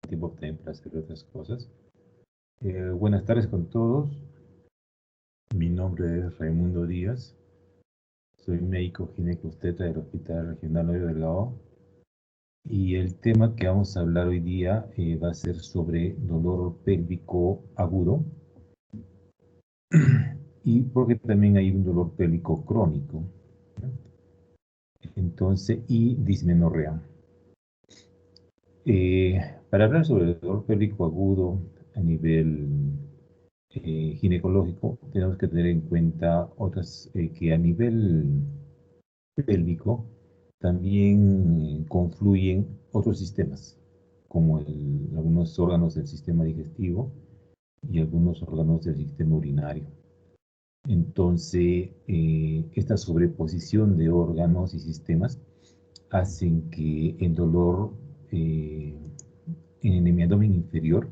tiempo también para hacer otras cosas. Buenas tardes con todos. Mi nombre es Raimundo Díaz. Soy médico ginecobstetra del Hospital Regional Hoyo de la O. Y el tema que vamos a hablar hoy día va a ser sobre dolor pélvico agudo. Y porque también hay un dolor pélvico crónico. Entonces, y dismenorrea. Para hablar sobre el dolor pélvico agudo a nivel ginecológico, tenemos que tener en cuenta otras que a nivel pélvico también confluyen otros sistemas, como algunos órganos del sistema digestivo y algunos órganos del sistema urinario. Entonces, esta sobreposición de órganos y sistemas hacen que el dolor en mi abdomen inferior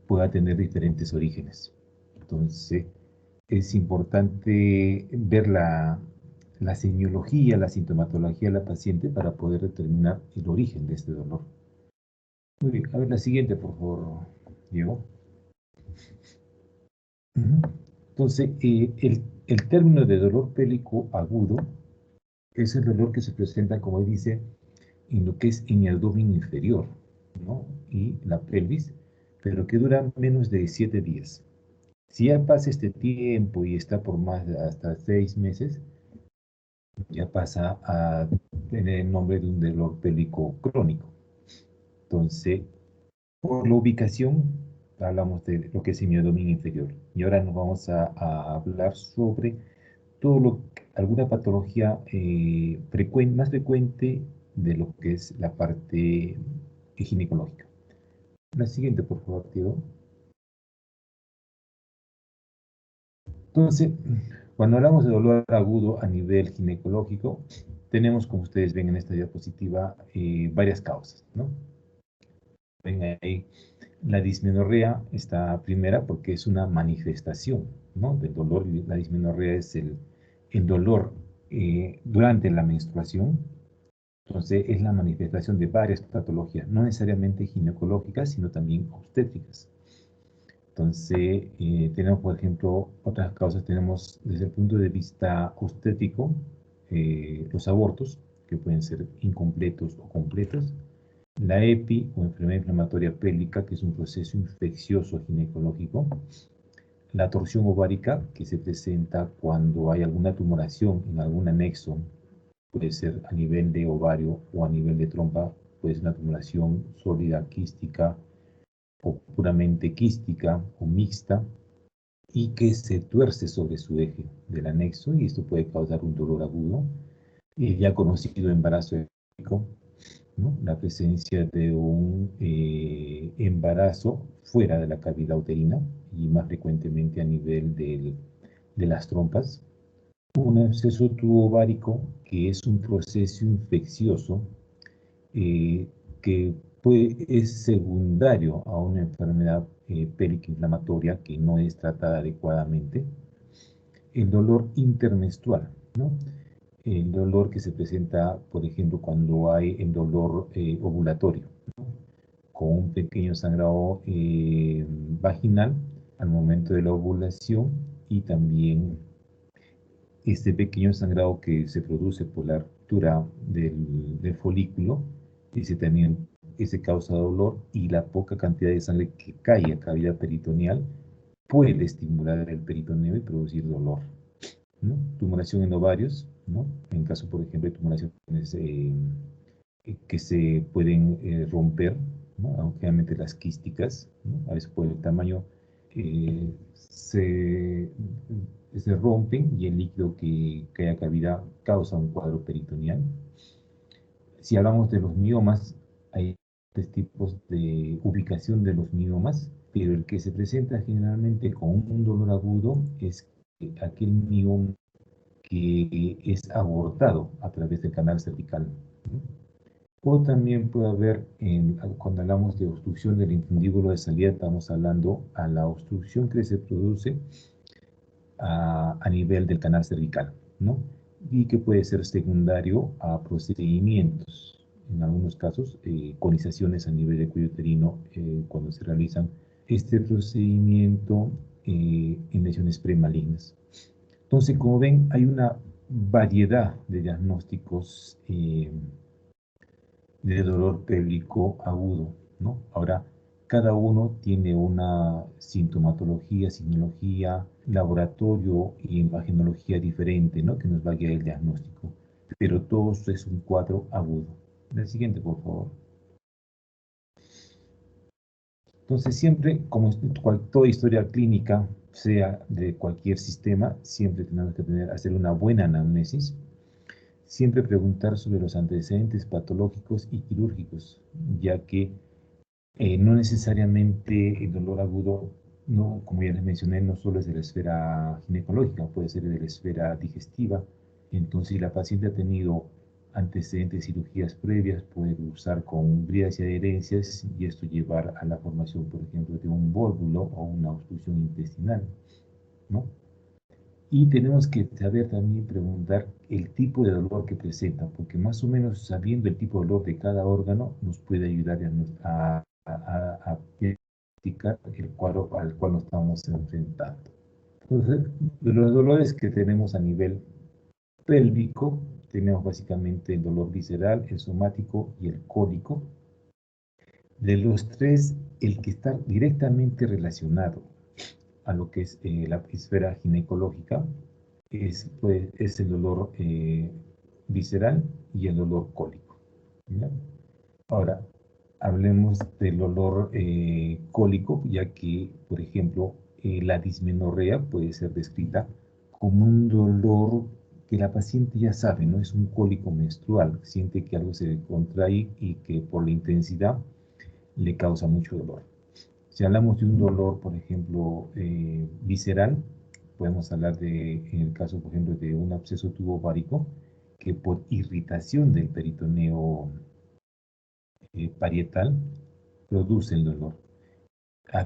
pueda tener diferentes orígenes. Entonces, es importante ver la semiología, la sintomatología de la paciente para poder determinar el origen de este dolor. Muy bien, a ver la siguiente, por favor, Diego. Entonces, el término de dolor pélvico agudo es el dolor que se presenta, como dice, en lo que es en el abdomen inferior, ¿no? Y la pelvis, pero que dura menos de 7 días. Si ya pasa este tiempo y está por más de hasta 6 meses, ya pasa a tener el nombre de un dolor pélvico crónico. Entonces, por la ubicación, hablamos de lo que es mi abdomen inferior. Y ahora nos vamos a hablar sobre alguna patología más frecuente de lo que es la parte ginecológica. La siguiente, por favor, Tío. Entonces, cuando hablamos de dolor agudo a nivel ginecológico, tenemos, como ustedes ven en esta diapositiva, varias causas, ¿no? Ven ahí, la dismenorrea está primera porque es una manifestación, ¿no? Del dolor. La dismenorrea es el dolor durante la menstruación. Entonces, es la manifestación de varias patologías, no necesariamente ginecológicas, sino también obstétricas. Entonces, tenemos, por ejemplo, otras causas. Tenemos, desde el punto de vista obstétrico, los abortos, que pueden ser incompletos o completos. La EPI, o enfermedad inflamatoria pélvica, que es un proceso infeccioso ginecológico. La torsión ovárica, que se presenta cuando hay alguna tumoración en algún anexo. Puede ser a nivel de ovario o a nivel de trompa, puede ser una tumoración sólida, quística, o puramente quística o mixta, y que se tuerce sobre su eje del anexo, y esto puede causar un dolor agudo. Ya conocido embarazo ectópico, ¿no? La presencia de un embarazo fuera de la cavidad uterina y más frecuentemente a nivel de las trompas. Un absceso tubovárico, que es un proceso infeccioso que es secundario a una enfermedad pélvica inflamatoria que no es tratada adecuadamente. El dolor intermenstrual, ¿no? El dolor que se presenta, por ejemplo, cuando hay el dolor ovulatorio, ¿no? Con un pequeño sangrado vaginal al momento de la ovulación, y también este pequeño sangrado que se produce por la ruptura del folículo, ese causa dolor, y la poca cantidad de sangre que cae a cavidad peritoneal puede estimular el peritoneo y producir dolor, ¿no? Tumoración en ovarios, ¿no? En caso, por ejemplo, de tumoraciones que se pueden romper, ¿no? Aunque realmente las quísticas, ¿no? A veces por el tamaño eh, se, se rompen, y el líquido que cae a cavidad causa un cuadro peritoneal. Si hablamos de los miomas, hay tres tipos de ubicación de los miomas, pero el que se presenta generalmente con un dolor agudo es aquel mioma que es abortado a través del canal cervical, ¿no? O también puede haber, cuando hablamos de obstrucción del infundíbulo de salida, estamos hablando a la obstrucción que se produce a nivel del canal cervical, ¿no? Y que puede ser secundario a procedimientos en algunos casos, conizaciones a nivel de cuello uterino cuando se realizan este procedimiento en lesiones premalignas. Entonces, como ven, hay una variedad de diagnósticos de dolor pélvico agudo, ¿no? Ahora, cada uno tiene una sintomatología, signología, laboratorio y imagenología diferente, ¿no? Que nos va a guiar el diagnóstico. Pero todo es un cuadro agudo. El siguiente, por favor. Entonces, siempre, como toda historia clínica, sea de cualquier sistema, siempre tenemos que hacer una buena anamnesis. Siempre preguntar sobre los antecedentes patológicos y quirúrgicos, ya que no necesariamente el dolor agudo, no, como ya les mencioné, no solo es de la esfera ginecológica, puede ser de la esfera digestiva. Entonces, si la paciente ha tenido antecedentes de cirugías previas, puede cursar con bridas y adherencias y esto llevar a la formación, por ejemplo, de un vólvulo o una obstrucción intestinal, ¿no? Y tenemos que saber también preguntar el tipo de dolor que presenta, porque más o menos sabiendo el tipo de dolor de cada órgano nos puede ayudar a diagnosticar el cuadro al cual nos estamos enfrentando. Entonces, de los dolores que tenemos a nivel pélvico, tenemos básicamente el dolor visceral, el somático y el cólico. De los tres, el que está directamente relacionado a lo que es la esfera ginecológica es el dolor visceral y el dolor cólico, ¿ya? Ahora, hablemos del dolor cólico, ya que, por ejemplo, la dismenorrea puede ser descrita como un dolor que la paciente ya sabe, ¿no? Es un cólico menstrual, siente que algo se contrae y que por la intensidad le causa mucho dolor. Si hablamos de un dolor, por ejemplo, visceral, podemos hablar en el caso, por ejemplo, de un absceso tubovárico, que por irritación del peritoneo parietal produce el dolor.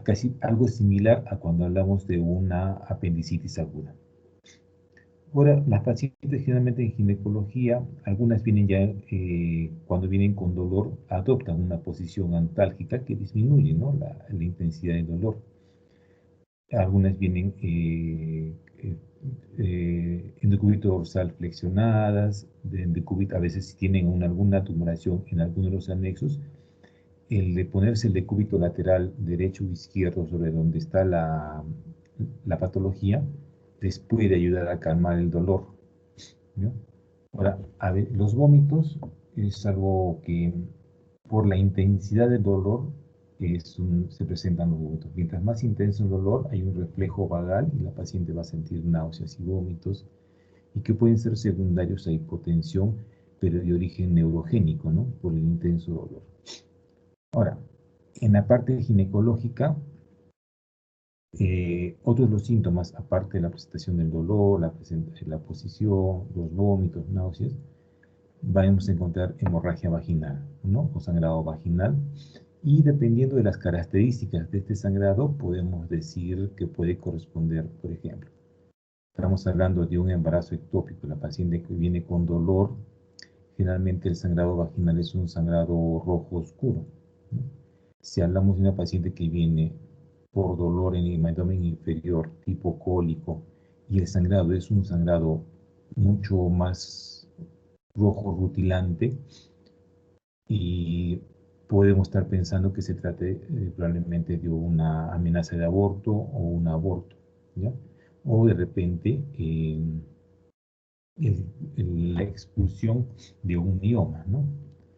Casi algo similar a cuando hablamos de una apendicitis aguda. Ahora, las pacientes generalmente en ginecología, algunas vienen ya, cuando vienen con dolor, adoptan una posición antálgica que disminuye, ¿no? la intensidad del dolor. Algunas vienen en decúbito dorsal flexionadas, en decúbito, a veces si tienen alguna tumoración en alguno de los anexos, el de ponerse el decúbito lateral derecho o izquierdo sobre donde está la patología, les puede ayudar a calmar el dolor, ¿no? Ahora, los vómitos es algo que por la intensidad del dolor se presentan los vómitos. Mientras más intenso el dolor, hay un reflejo vagal y la paciente va a sentir náuseas y vómitos y que pueden ser secundarios a hipotensión, pero de origen neurogénico, ¿no? Por el intenso dolor. Ahora, en la parte ginecológica, otros los síntomas, aparte de la presentación del dolor, la posición, los vómitos, náuseas, vamos a encontrar hemorragia vaginal, ¿no? O sangrado vaginal. Y dependiendo de las características de este sangrado, podemos decir que puede corresponder, por ejemplo, estamos hablando de un embarazo ectópico, la paciente que viene con dolor, generalmente el sangrado vaginal es un sangrado rojo oscuro, ¿no? Si hablamos de una paciente que viene por dolor en el abdomen inferior, tipo cólico, y el sangrado es un sangrado mucho más rojo rutilante, y podemos estar pensando que se trate probablemente de una amenaza de aborto o un aborto, ¿ya? O de repente la expulsión de un mioma, ¿no?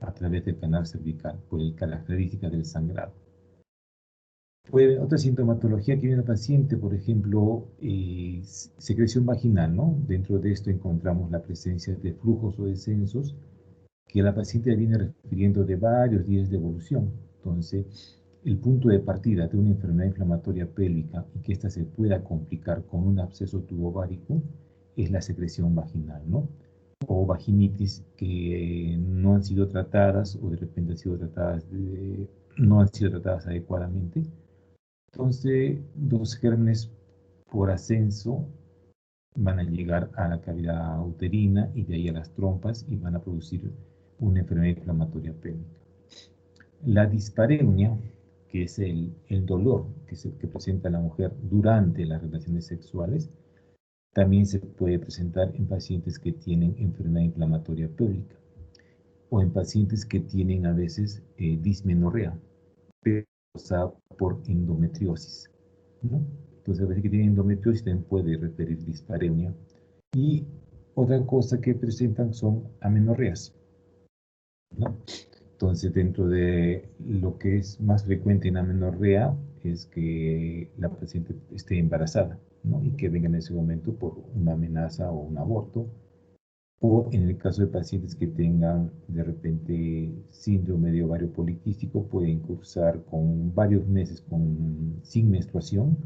A través del canal cervical, por la característica del sangrado. Otra sintomatología que viene al paciente, por ejemplo, secreción vaginal, ¿no? Dentro de esto encontramos la presencia de flujos o descensos que la paciente viene refiriendo de varios días de evolución. Entonces, el punto de partida de una enfermedad inflamatoria pélvica y que ésta se pueda complicar con un absceso tubovárico es la secreción vaginal, ¿no? O vaginitis que no han sido tratadas o de repente no han sido tratadas adecuadamente. Entonces, los gérmenes por ascenso van a llegar a la cavidad uterina y de ahí a las trompas y van a producir una enfermedad inflamatoria pélvica. La dispareunia, que es el dolor que presenta la mujer durante las relaciones sexuales, también se puede presentar en pacientes que tienen enfermedad inflamatoria pélvica o en pacientes que tienen a veces dismenorrea, pero causada por endometriosis, ¿no? Entonces, a veces que tienen endometriosis también puede referir dispareunia. Y otra cosa que presentan son amenorreas, ¿no? Entonces, dentro de lo que es más frecuente en amenorrea es que la paciente esté embarazada, ¿no? Y que venga en ese momento por una amenaza o un aborto, o en el caso de pacientes que tengan de repente síndrome de ovario poliquístico, pueden cursar con varios meses sin menstruación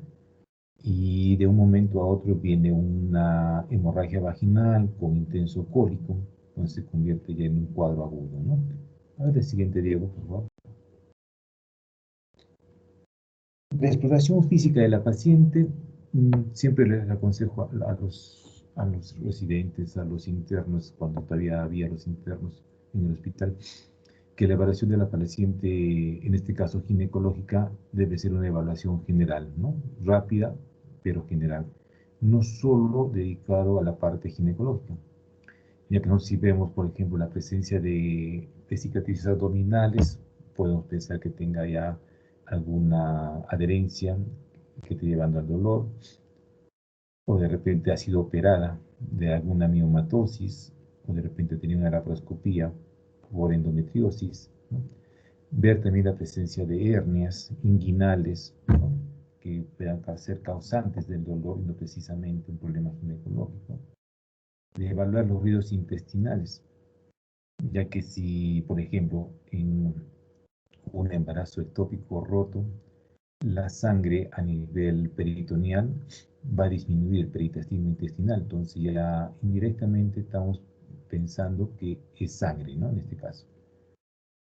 y de un momento a otro viene una hemorragia vaginal con intenso cólico, entonces se convierte ya en un cuadro agudo, ¿no? A ver el siguiente, Diego, por favor. La exploración física de la paciente, siempre les aconsejo a los residentes, a los internos, cuando todavía había los internos en el hospital, que la evaluación de la paciente, en este caso ginecológica, debe ser una evaluación general, ¿no? Rápida, pero general. No solo dedicado a la parte ginecológica, ya que si vemos, por ejemplo, la presencia de cicatrices abdominales, podemos pensar que tenga ya alguna adherencia que esté llevando al dolor, o de repente ha sido operada de alguna miomatosis, o de repente tenía una laparoscopía por endometriosis, ¿no? Ver también la presencia de hernias inguinales, ¿no? Que puedan ser causantes del dolor y no precisamente un problema ginecológico. De evaluar los ruidos intestinales, ya que si, por ejemplo, en un embarazo ectópico roto, la sangre a nivel peritoneal va a disminuir el peritastismo intestinal, entonces ya indirectamente estamos pensando que es sangre, ¿no? En este caso,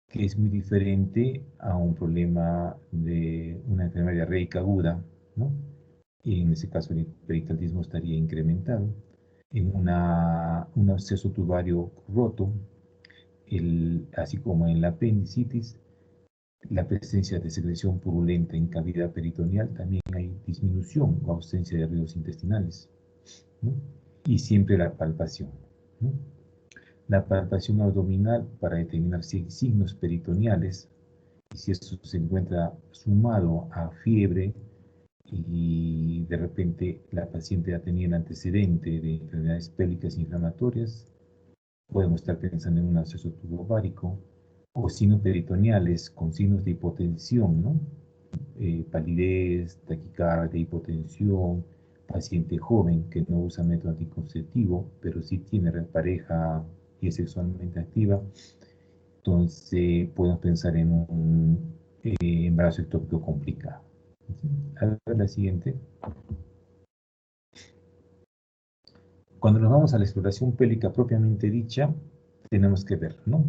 que es muy diferente a un problema de una enfermedad diarreica aguda, ¿no? Y en ese caso el peritalismo estaría incrementado. En un absceso tubario roto, así como en la apendicitis, la presencia de secreción purulenta en cavidad peritoneal, también hay disminución o ausencia de ruidos intestinales, ¿no? Y siempre la palpación, ¿no? La palpación abdominal para determinar si hay signos peritoneales y si eso se encuentra sumado a fiebre y de repente la paciente ya tenía el antecedente de enfermedades pélvicas inflamatorias, podemos estar pensando en un absceso tubovárico o signos peritoneales con signos de hipotensión, ¿no? Palidez, taquicardia, hipotensión, paciente joven que no usa método anticonceptivo, pero sí tiene pareja y es sexualmente activa, entonces podemos pensar en un embarazo ectópico complicado. A ver la siguiente. Cuando nos vamos a la exploración pélvica propiamente dicha, tenemos que ver, ¿no?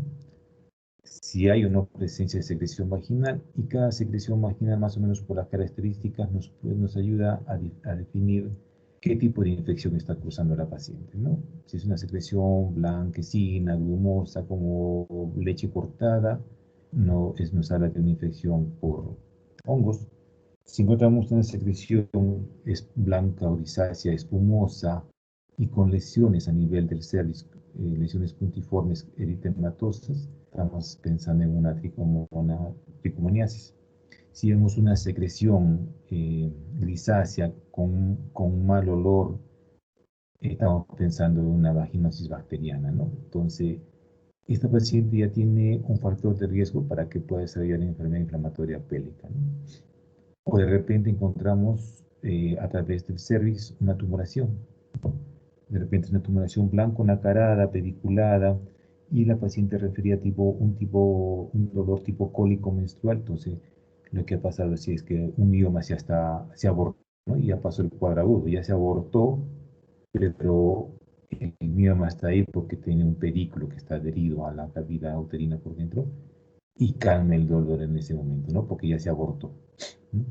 Si hay o no presencia de secreción vaginal, y cada secreción vaginal, más o menos por las características, nos ayuda a definir qué tipo de infección está cursando la paciente, ¿no? Si es una secreción blanquecina, grumosa, como leche cortada, nos habla de una infección por hongos. Si encontramos una secreción blanca o grisácea, espumosa y con lesiones a nivel del cervix, lesiones puntiformes eritematosas, estamos pensando en una tricomoniasis. Si vemos una secreción grisácea con mal olor, estamos pensando en una vaginosis bacteriana, ¿no? Entonces, esta paciente ya tiene un factor de riesgo para que pueda desarrollar enfermedad inflamatoria pélvica, ¿no? O de repente encontramos a través del cervix una tumoración. De repente es una tumoración blanco nacarada, pediculada, y la paciente refería un dolor tipo cólico menstrual. Entonces, lo que ha pasado es que un mioma se abortó, ¿no? Y ya pasó el cuadro agudo, ya se abortó, pero el mioma está ahí porque tiene un pedículo que está adherido a la cavidad uterina por dentro y calma el dolor en ese momento, ¿no? Porque ya se abortó, ¿no?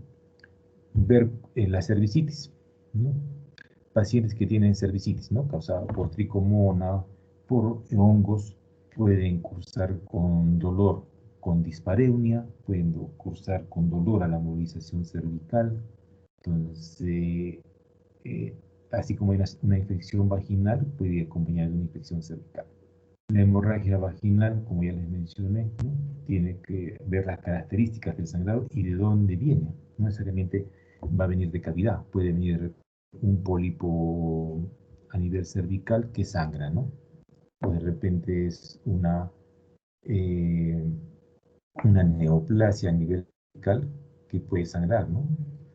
Ver la cervicitis, ¿no? Pacientes que tienen cervicitis, ¿no? Causada por tricomona, por hongos, pueden cursar con dolor con dispareunia, pueden cursar con dolor a la movilización cervical. Entonces, eh, así como hay una infección vaginal, puede acompañar de una infección cervical. La hemorragia vaginal, como ya les mencioné, ¿no? Tiene que ver las características del sangrado y de dónde viene. No necesariamente va a venir de cavidad, puede venir un pólipo a nivel cervical que sangra, ¿no? O de repente es eh, una neoplasia a nivel cervical que puede sangrar, ¿no?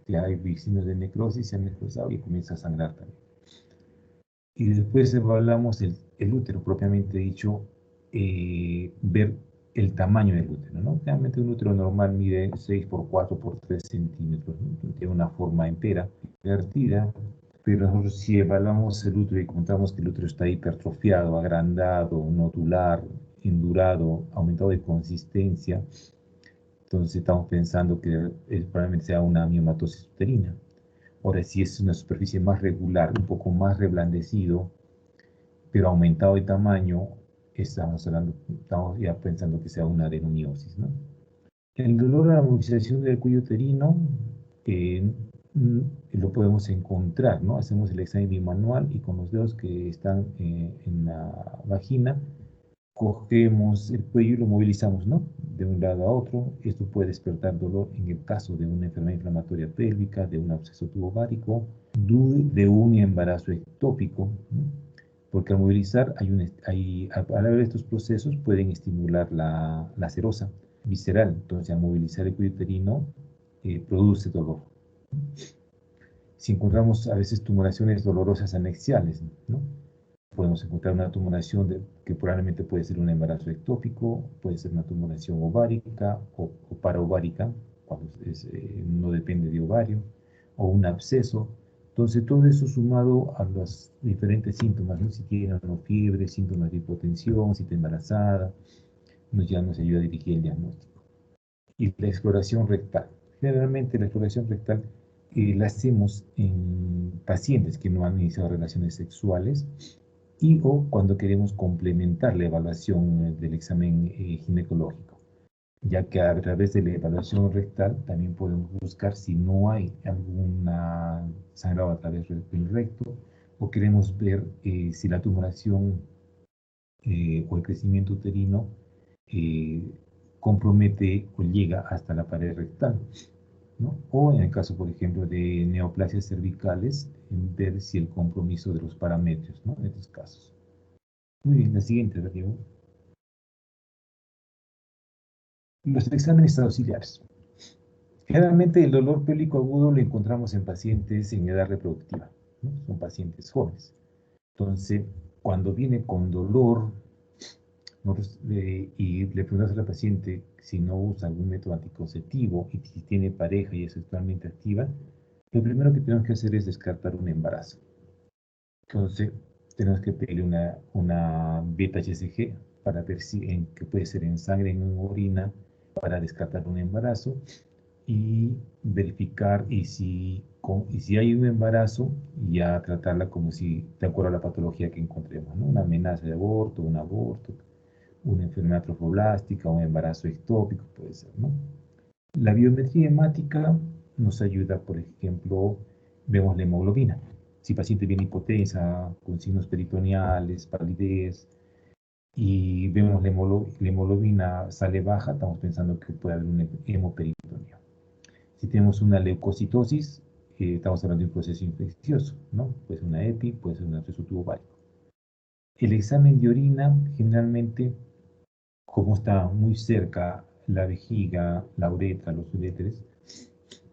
Que hay signos de necrosis, se han necrosado y comienza a sangrar también. Y después evaluamos el útero propiamente dicho, ver el tamaño del útero, ¿no? Realmente un útero normal mide 6 por 4 por 3 centímetros, ¿no? Tiene una forma entera, invertida, pero nosotros si evaluamos el útero y encontramos que el útero está hipertrofiado, agrandado, nodular, endurado, aumentado de consistencia, entonces estamos pensando que probablemente sea una miomatosis uterina. Ahora, si es una superficie más regular, un poco más reblandecido, pero aumentado de tamaño, estamos ya pensando que sea una adenomiosis, ¿no? El dolor a la movilización del cuello uterino eh, lo podemos encontrar, ¿no? Hacemos el examen bimanual y con los dedos que están en la vagina, cogemos el cuello y lo movilizamos, ¿no? De un lado a otro. Esto puede despertar dolor en el caso de una enfermedad inflamatoria pélvica, de un absceso tubovárico, de un embarazo ectópico, ¿no? Porque al movilizar, al haber estos procesos pueden estimular la serosa visceral. Entonces, al movilizar el cuello uterino, produce dolor. Si encontramos a veces tumoraciones dolorosas anexiales, ¿no? Podemos encontrar una tumoración que probablemente puede ser un embarazo ectópico, puede ser una tumoración ovárica o paraovárica, cuando no depende de ovario, o un absceso. Entonces, todo eso sumado a los diferentes síntomas, ¿no? Si tiene una fiebre, síntomas de hipotensión, si está embarazada, ya nos ayuda a dirigir el diagnóstico. Y la exploración rectal. Generalmente la exploración rectal la hacemos en pacientes que no han iniciado relaciones sexuales y o cuando queremos complementar la evaluación del examen ginecológico, ya que a través de la evaluación rectal también podemos buscar si no hay alguna sangrado a través del recto o queremos ver si la tumoración o el crecimiento uterino eh, compromete o llega hasta la pared rectal, ¿no? O en el caso, por ejemplo, de neoplasias cervicales, en ver si el compromiso de los parámetros, ¿no? En estos casos. Muy bien, la siguiente, Diego. Los exámenes auxiliares. Generalmente el dolor pélvico agudo lo encontramos en pacientes en edad reproductiva, ¿no? Son pacientes jóvenes. Entonces, cuando viene con dolor y le preguntas a la paciente si no usa algún método anticonceptivo y si tiene pareja y es sexualmente activa, lo primero que tenemos que hacer es descartar un embarazo. Entonces, tenemos que pedirle una beta-HCG para ver que puede ser en sangre, en orina, para descartar un embarazo y verificar y si hay un embarazo, ya tratarla como si, de acuerdo a la patología que encontremos, ¿no? Una amenaza de aborto, un aborto, una enfermedad trofoblástica, un embarazo ectópico, puede ser, ¿no? La biometría hemática nos ayuda, por ejemplo, vemos la hemoglobina. Si el paciente viene hipotensa, con signos peritoneales, palidez, y vemos la hemoglobina sale baja, estamos pensando que puede haber una hemoperitonía. Si tenemos una leucocitosis, estamos hablando de un proceso infeccioso, ¿no? Puede ser una EPI, puede ser un absceso tubovárico. El examen de orina, generalmente, como está muy cerca la vejiga, la uretra, los uréteres,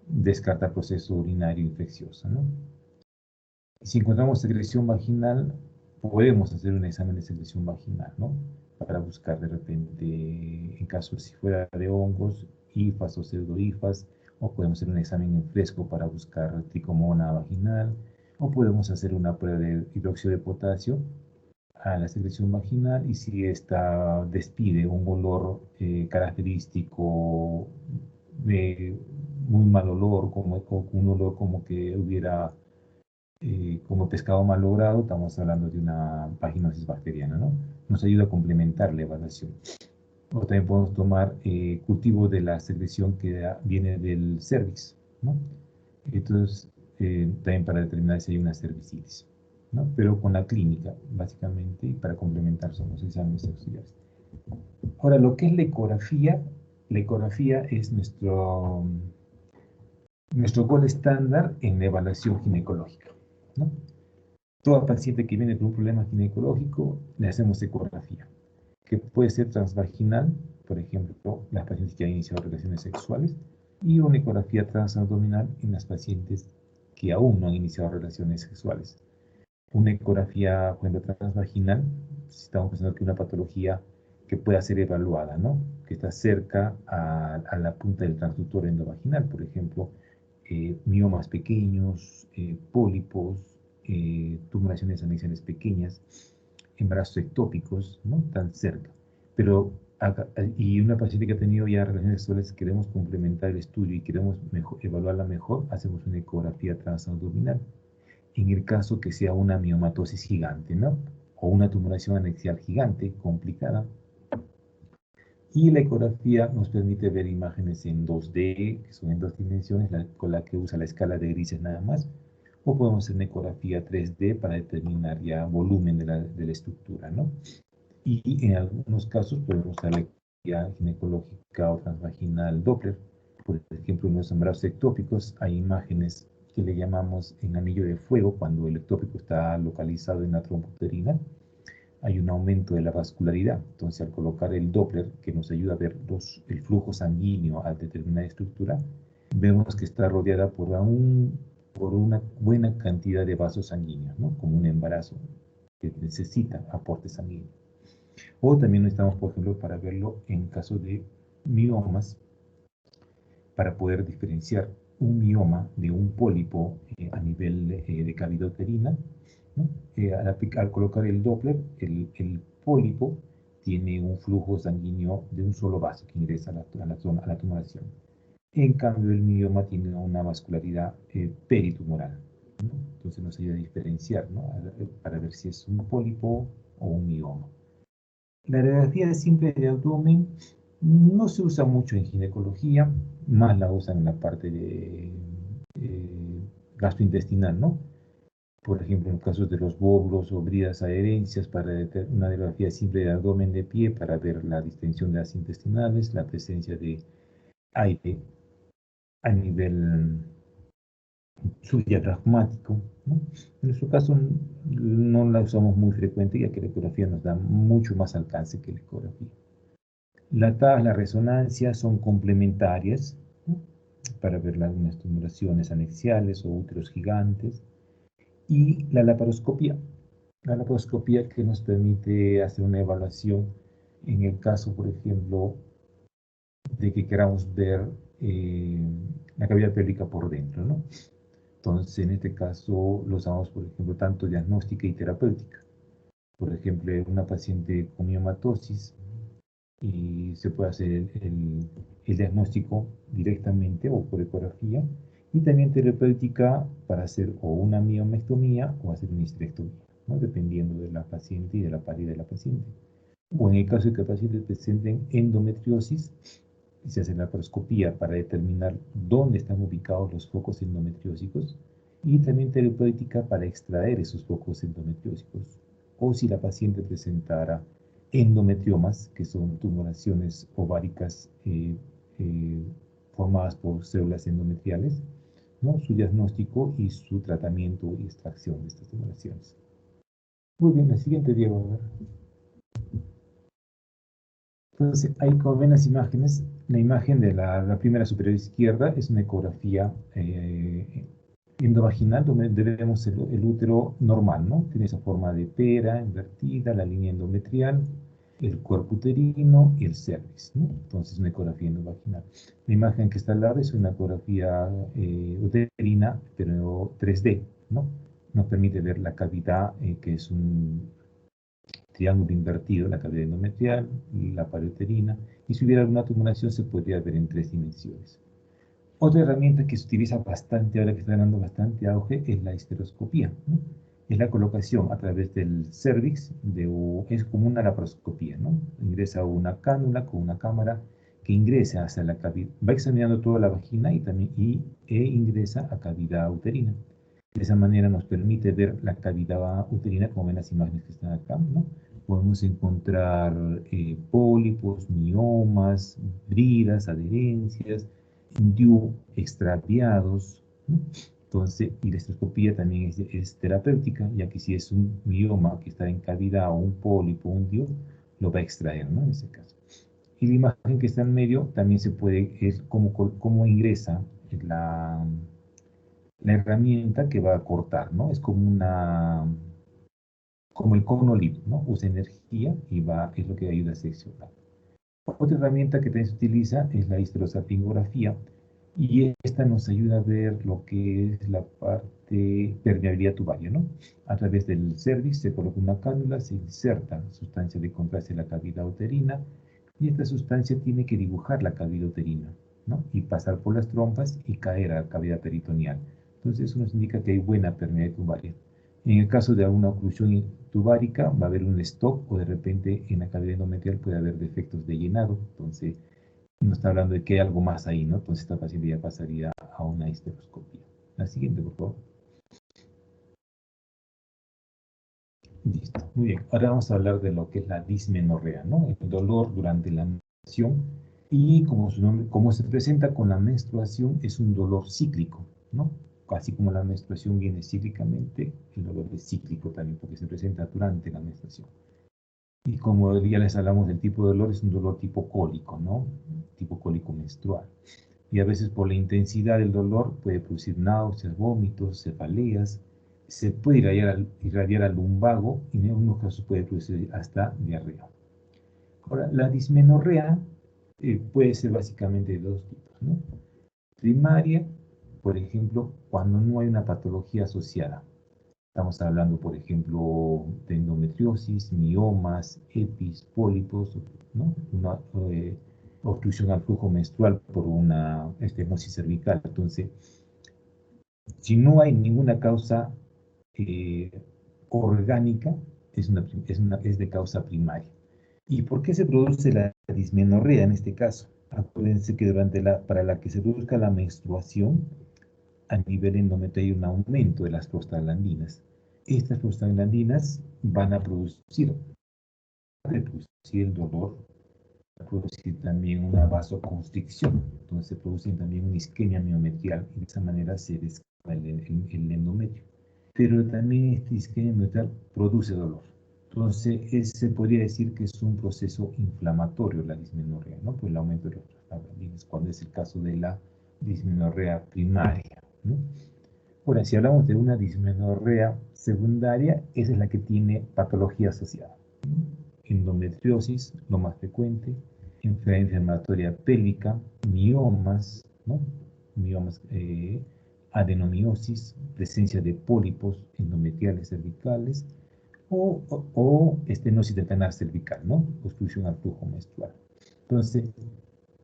descarta proceso urinario infeccioso, ¿no? Si encontramos secreción vaginal, podemos hacer un examen de secreción vaginal, ¿no? Para buscar de repente, en caso si fuera de hongos, hifas o pseudohifas, o podemos hacer un examen en fresco para buscar tricomona vaginal, o podemos hacer una prueba de hidróxido de potasio a la secreción vaginal y si esta despide un olor característico de muy mal olor, como un olor como que hubiera como pescado malogrado, estamos hablando de una vaginosis bacteriana, ¿no? nos ayuda a complementar la evaluación. O también podemos tomar cultivo de la secreción que viene del cervix, ¿no? Entonces, también para determinar si hay una cervicitis, ¿no? Pero con la clínica, básicamente, y para complementar son los exámenes auxiliares. Ahora, lo que es la ecografía es nuestro gol estándar en la evaluación ginecológica, ¿no? Toda paciente que viene con un problema ginecológico, le hacemos ecografía, que puede ser transvaginal, por ejemplo, las pacientes que han iniciado relaciones sexuales, y una ecografía transabdominal en las pacientes que aún no han iniciado relaciones sexuales. Una ecografía, por ejemplo, transvaginal, si estamos pensando que una patología que pueda ser evaluada, ¿no? Que está cerca a la punta del transductor endovaginal, por ejemplo, miomas pequeños, pólipos, tumoraciones anexiales pequeñas, embarazos ectópicos, ¿no? Tan cerca. Pero, y una paciente que ha tenido ya relaciones sexuales, queremos complementar el estudio y queremos evaluarla mejor, hacemos una ecografía transabdominal. En el caso que sea una miomatosis gigante, ¿no? O una tumoración anexial gigante, complicada. Y la ecografía nos permite ver imágenes en 2D, que son en 2 dimensiones, con la que usa la escala de grises nada más. O podemos hacer una ecografía 3D para determinar ya volumen de la estructura, ¿no? Y en algunos casos podemos usar la ecografía ginecológica o transvaginal Doppler. Por ejemplo, en los embarazos ectópicos hay imágenes que le llamamos en anillo de fuego cuando el ectópico está localizado en la trompa uterina. Hay un aumento de la vascularidad. Entonces, al colocar el Doppler, que nos ayuda a ver el flujo sanguíneo a determinada estructura, vemos que está rodeada por una buena cantidad de vasos sanguíneos, ¿no? Como un embarazo que necesita aporte sanguíneo. O también necesitamos, por ejemplo, para verlo en caso de miomas, para poder diferenciar un mioma de un pólipo a nivel de cavidad uterina, ¿no? Al colocar el Doppler, el pólipo tiene un flujo sanguíneo de un solo vaso que ingresa a la tumoración. En cambio, el mioma tiene una vascularidad peritumoral, ¿no? Entonces nos ayuda a diferenciar, ¿no? Para ver si es un pólipo o un mioma. La radiografía simple de abdomen no se usa mucho en ginecología, más la usan en la parte de gastrointestinal, ¿no? Por ejemplo, en casos de los bóbulos o bridas adherencias, para una radiografía simple de abdomen de pie, para ver la distensión de las intestinales, la presencia de aire a nivel subdiafragmático, ¿no? En nuestro caso no la usamos muy frecuente, ya que la ecografía nos da mucho más alcance que la ecografía. La TAS, la resonancia son complementarias, ¿no? Para ver algunas tumoraciones anexiales o úteros gigantes. Y la laparoscopía. La laparoscopía que nos permite hacer una evaluación en el caso, por ejemplo, de que queramos ver la cavidad pélvica por dentro, ¿no? Entonces, en este caso, lo usamos, por ejemplo, tanto diagnóstica y terapéutica. Por ejemplo, una paciente con miomatosis y se puede hacer el diagnóstico directamente o por ecografía, y también terapéutica para hacer o una miomectomía o hacer una histerectomía, ¿no? Dependiendo de la paciente y de la paridad de la paciente. O en el caso de que pacientes presenten endometriosis, se hace la laparoscopía para determinar dónde están ubicados los focos endometriósicos, y también terapéutica para extraer esos focos endometriósicos. O si la paciente presentara endometriomas, que son tumoraciones ováricas formadas por células endometriales, ¿no? Su diagnóstico y su tratamiento y extracción de estas tumoraciones. Muy bien, la siguiente, Diego. A ver. Entonces, ahí como ven las imágenes, la imagen de la primera superior izquierda es una ecografía endovaginal, donde vemos el útero normal, ¿no? Tiene esa forma de pera, invertida, la línea endometrial, el cuerpo uterino y el cervix, ¿no? Entonces, una ecografía endovaginal. La imagen que está al lado es una ecografía uterina, pero 3D, ¿no? Nos permite ver la cavidad, que es un triángulo invertido, la cavidad endometrial, la pared uterina, y si hubiera alguna tumoración se podría ver en 3 dimensiones. Otra herramienta que se utiliza bastante, ahora que está ganando bastante auge, es la histeroscopía, ¿no? es la colocación a través del cervix, es como una laparoscopía, ¿no? Ingresa una cánula con una cámara que ingresa hacia la cavidad, va examinando toda la vagina y también ingresa a cavidad uterina. De esa manera nos permite ver la cavidad uterina, como ven las imágenes que están acá, ¿no? Podemos encontrar pólipos, miomas, bridas, adherencias, DIU extraviados, ¿no? Entonces, y la estroscopía también es terapéutica, ya que si es un mioma que está en cavidad o un pólipo, un DIU, lo va a extraer, ¿no? En ese caso. Y la imagen que está en medio también se puede, es cómo ingresa la herramienta que va a cortar, ¿no? Es como el cono libre, ¿no? Usa energía y es lo que ayuda a seccionar. Otra herramienta que también se utiliza es la histerosalpingografía, y esta nos ayuda a ver lo que es la parte permeabilidad tubaria, ¿no? A través del cervix se coloca una cánula, se inserta sustancia de contraste en la cavidad uterina, y esta sustancia tiene que dibujar la cavidad uterina, ¿no? Y pasar por las trompas y caer a la cavidad peritoneal. Entonces eso nos indica que hay buena permeabilidad tubaria. En el caso de alguna oclusión tubárica va a haber un stop, o de repente en la cavidad endometrial puede haber defectos de llenado. Entonces nos está hablando de que hay algo más ahí, ¿no? Entonces esta paciente ya pasaría a una histeroscopia. La siguiente, por favor. Listo, muy bien. Ahora vamos a hablar de lo que es la dismenorrea, ¿no? El dolor durante la menstruación, y como su nombre, como se presenta con la menstruación, es un dolor cíclico, ¿no? Así como la menstruación viene cíclicamente, el dolor es cíclico también, porque se presenta durante la menstruación. Y como ya les hablamos del tipo de dolor, es un dolor tipo cólico, ¿no? Tipo cólico menstrual. Y a veces por la intensidad del dolor puede producir náuseas, vómitos, cefaleas, se puede irradiar al lumbago, y en algunos casos puede producir hasta diarrea. Ahora, la dismenorrea puede ser básicamente de dos tipos, ¿no? Primaria, por ejemplo, cuando no hay una patología asociada. Estamos hablando, por ejemplo, de endometriosis, miomas, EPIs, pólipos, ¿no? Una obstrucción al flujo menstrual por una estenosis cervical. Entonces, si no hay ninguna causa eh, orgánica, es de causa primaria. ¿Y por qué se produce la dismenorrea en este caso? Acuérdense que para la que se produzca la menstruación, a nivel endometrial hay un aumento de las prostaglandinas. Estas prostaglandinas van a producir el dolor, va a producir también una vasoconstricción, entonces se produce también una isquemia miometrial, y de esa manera se descarga el endometrio. Pero también esta isquemia miometrial produce dolor. Entonces, se podría decir que es un proceso inflamatorio la dismenorrea, ¿no? Por el aumento de las prostaglandinas, cuando es el caso de la dismenorrea primaria, ¿no? Ahora, si hablamos de una dismenorrea secundaria, esa es la que tiene patología asociada. Endometriosis, lo más frecuente, enfermedad inflamatoria pélvica, miomas, ¿no? Miomas, adenomiosis, presencia de pólipos endometriales cervicales, o estenosis del canal cervical, ¿no? Obstrucción al flujo menstrual. Entonces,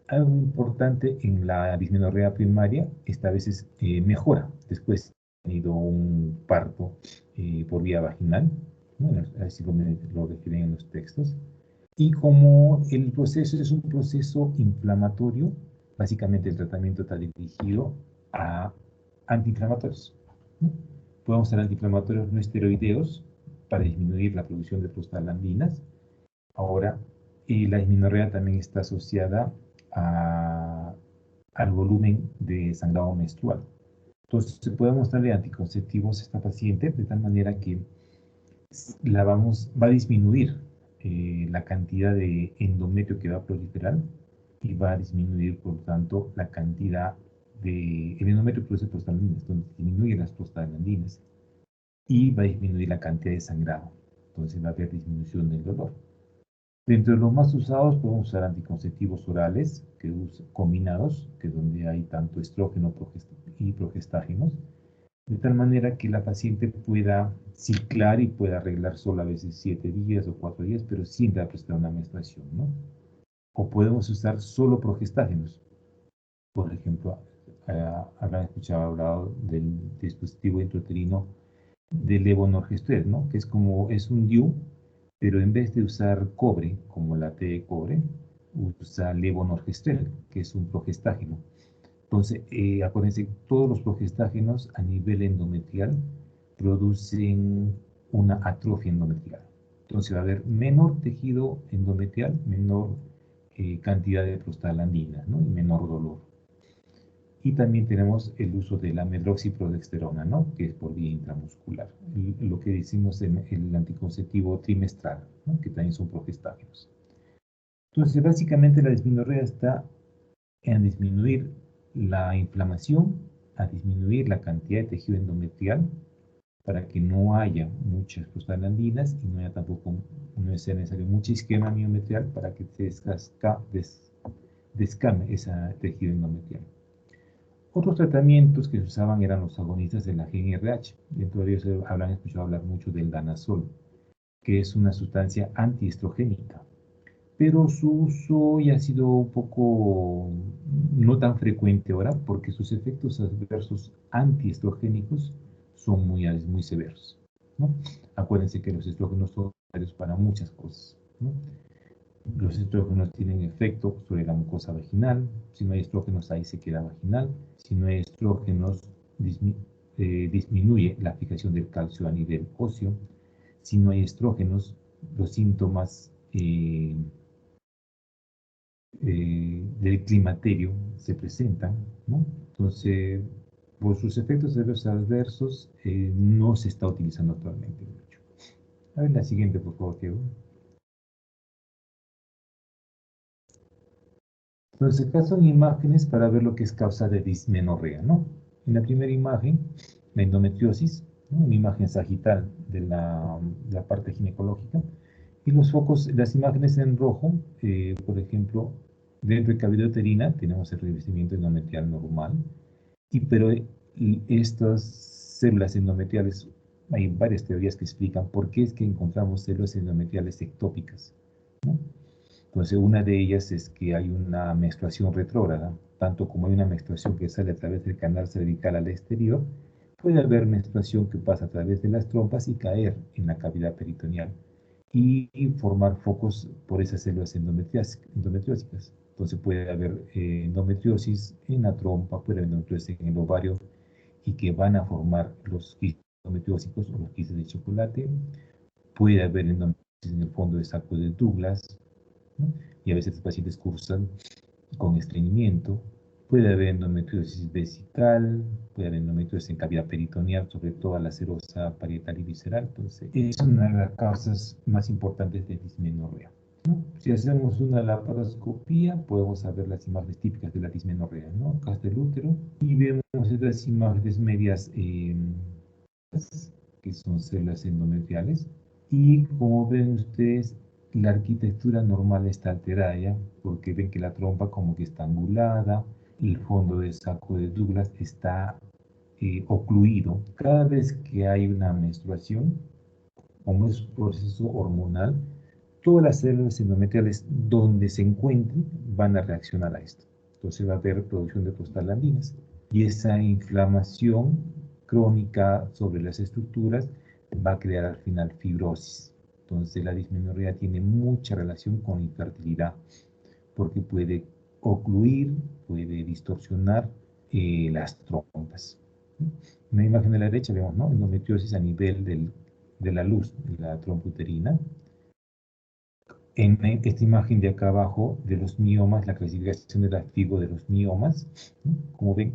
algo importante en la dismenorrea primaria, esta vez es mejora después de haber tenido un parto por vía vaginal, ¿no? Así lo refieren en los textos. Y como el proceso es un proceso inflamatorio, básicamente el tratamiento está dirigido a antiinflamatorios, ¿no? Podemos usar antiinflamatorios no esteroideos para disminuir la producción de prostaglandinas. Ahora, la dismenorrea también está asociada al volumen de sangrado menstrual. Entonces, se puede mostrarle anticonceptivos a esta paciente de tal manera que va a disminuir la cantidad de endometrio que va a proliferar, y va a disminuir, por tanto, la cantidad el endometrio produce prostaglandinas, entonces disminuye las prostaglandinas y va a disminuir la cantidad de sangrado. Entonces va a haber disminución del dolor. Dentro de los más usados podemos usar anticonceptivos orales combinados, que es donde hay tanto estrógeno y progestágenos, de tal manera que la paciente pueda ciclar y pueda arreglar solo a veces 7 días o 4 días, pero sin presentar una menstruación, ¿no? O podemos usar solo progestágenos. Por ejemplo, habrán escuchado hablar del dispositivo intrauterino del levonorgestrel, ¿no? Que es un DIU, pero en vez de usar cobre, como la T de cobre, usa levonorgestrel, que es un progestágeno. Entonces, acuérdense, todos los progestágenos a nivel endometrial producen una atrofia endometrial. Entonces va a haber menor tejido endometrial, menor cantidad de prostaglandinas, ¿no? Y menor dolor. Y también tenemos el uso de la medroxiprogesterona, ¿no? Que es por vía intramuscular. Lo que decimos en el anticonceptivo trimestral, ¿no? Que también son progestágenos. Entonces, básicamente la dismenorrea está en disminuir la inflamación, a disminuir la cantidad de tejido endometrial para que no haya muchas prostaglandinas y no haya tampoco, no sea necesario mucha isquema miometrial para que se descame ese tejido endometrial. Otros tratamientos que se usaban eran los agonistas de la GnRH. Dentro de ellos habrán escuchado hablar mucho del danazol, que es una sustancia antiestrogénica. Pero su uso ya ha sido un poco no tan frecuente ahora porque sus efectos adversos antiestrogénicos son muy severos, ¿no? Acuérdense que los estrógenos son necesarios para muchas cosas, ¿no? Los estrógenos tienen efecto sobre la mucosa vaginal. Si no hay estrógenos, ahí se queda vaginal. Si no hay estrógenos, disminuye la fijación del calcio a nivel óseo. Si no hay estrógenos, los síntomas del climaterio se presentan, ¿no? Entonces, por sus efectos adversos, no se está utilizando actualmente mucho. A ver la siguiente, por favor, Diego. Entonces, acá son imágenes para ver lo que es causa de dismenorrea, ¿no? En la primera imagen, la endometriosis, ¿no? Una imagen sagital de la parte ginecológica. Y los focos, las imágenes en rojo, por ejemplo, dentro de cavidad uterina tenemos el revestimiento endometrial normal, pero estas células endometriales, hay varias teorías que explican por qué es que encontramos células endometriales ectópicas, ¿no? Entonces, una de ellas es que hay una menstruación retrógrada, tanto como hay una menstruación que sale a través del canal cervical al exterior, puede haber menstruación que pasa a través de las trompas y caer en la cavidad peritoneal y formar focos por esas células endometriósicas. Entonces puede haber endometriosis en la trompa, puede haber endometriosis en el ovario y que van a formar los quistes endometriósicos o los quistes de chocolate. Puede haber endometriosis en el fondo de saco de Douglas, ¿no? Y a veces los pacientes cursan con estreñimiento. Puede haber endometriosis vesical, puede haber endometriosis en cavidad peritoneal, sobre todo la serosa parietal y visceral. Entonces, es una de las causas más importantes de dismenorrea, ¿no? Si hacemos una laparoscopía, podemos ver las imágenes típicas de la dismenorrea, ¿no? Acá está el útero y vemos estas imágenes medias que son células endometriales. Y como ven ustedes, la arquitectura normal está alterada ya, porque ven que la trompa como que está angulada, el fondo del saco de Douglas está ocluido. Cada vez que hay una menstruación, como es un proceso hormonal, todas las células endometriales donde se encuentren van a reaccionar a esto. Entonces va a haber producción de prostaglandinas y esa inflamación crónica sobre las estructuras va a crear al final fibrosis. Entonces la dismenorrea tiene mucha relación con infertilidad porque puede ocluir, puede distorsionar las trompas. En la imagen de la derecha vemos, ¿no? Endometriosis a nivel de la luz de la trompa uterina. En esta imagen de acá abajo de los miomas, la clasificación de la FIGO de los miomas, ¿no? Como ven,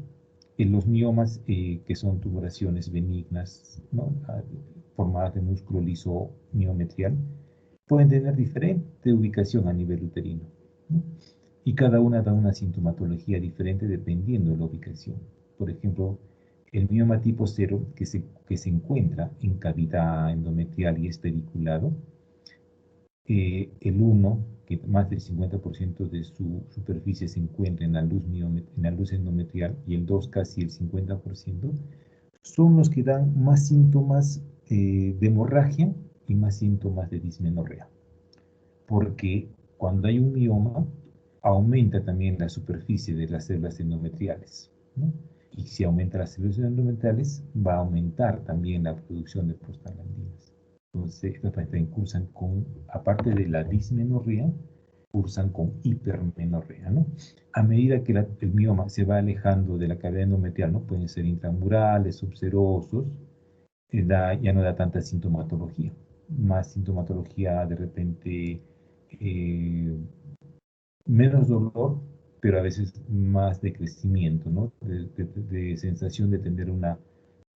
en los miomas que son tumoraciones benignas, ¿no? Formadas de músculo liso miometrial, pueden tener diferente ubicación a nivel uterino, ¿no? Y cada una da una sintomatología diferente dependiendo de la ubicación. Por ejemplo, el mioma tipo 0, que se encuentra en cavidad endometrial y es pediculado, el 1, que más del 50% de su superficie se encuentra en la luz endometrial, y el 2, casi el 50%, son los que dan más síntomas de hemorragia y más síntomas de dismenorrea. Porque cuando hay un mioma, aumenta también la superficie de las células endometriales, ¿no? Y si aumenta las células endometriales, va a aumentar también la producción de prostaglandinas. Entonces, estas pacientes cursan con, aparte de la dismenorrea, cursan con hipermenorrea, ¿no? A medida que el mioma se va alejando de la cavidad endometrial, ¿no? Pueden ser intramurales, subserosos, ya no da tanta sintomatología. Más sintomatología de repente, menos dolor, pero a veces más de crecimiento, ¿no? De sensación de tener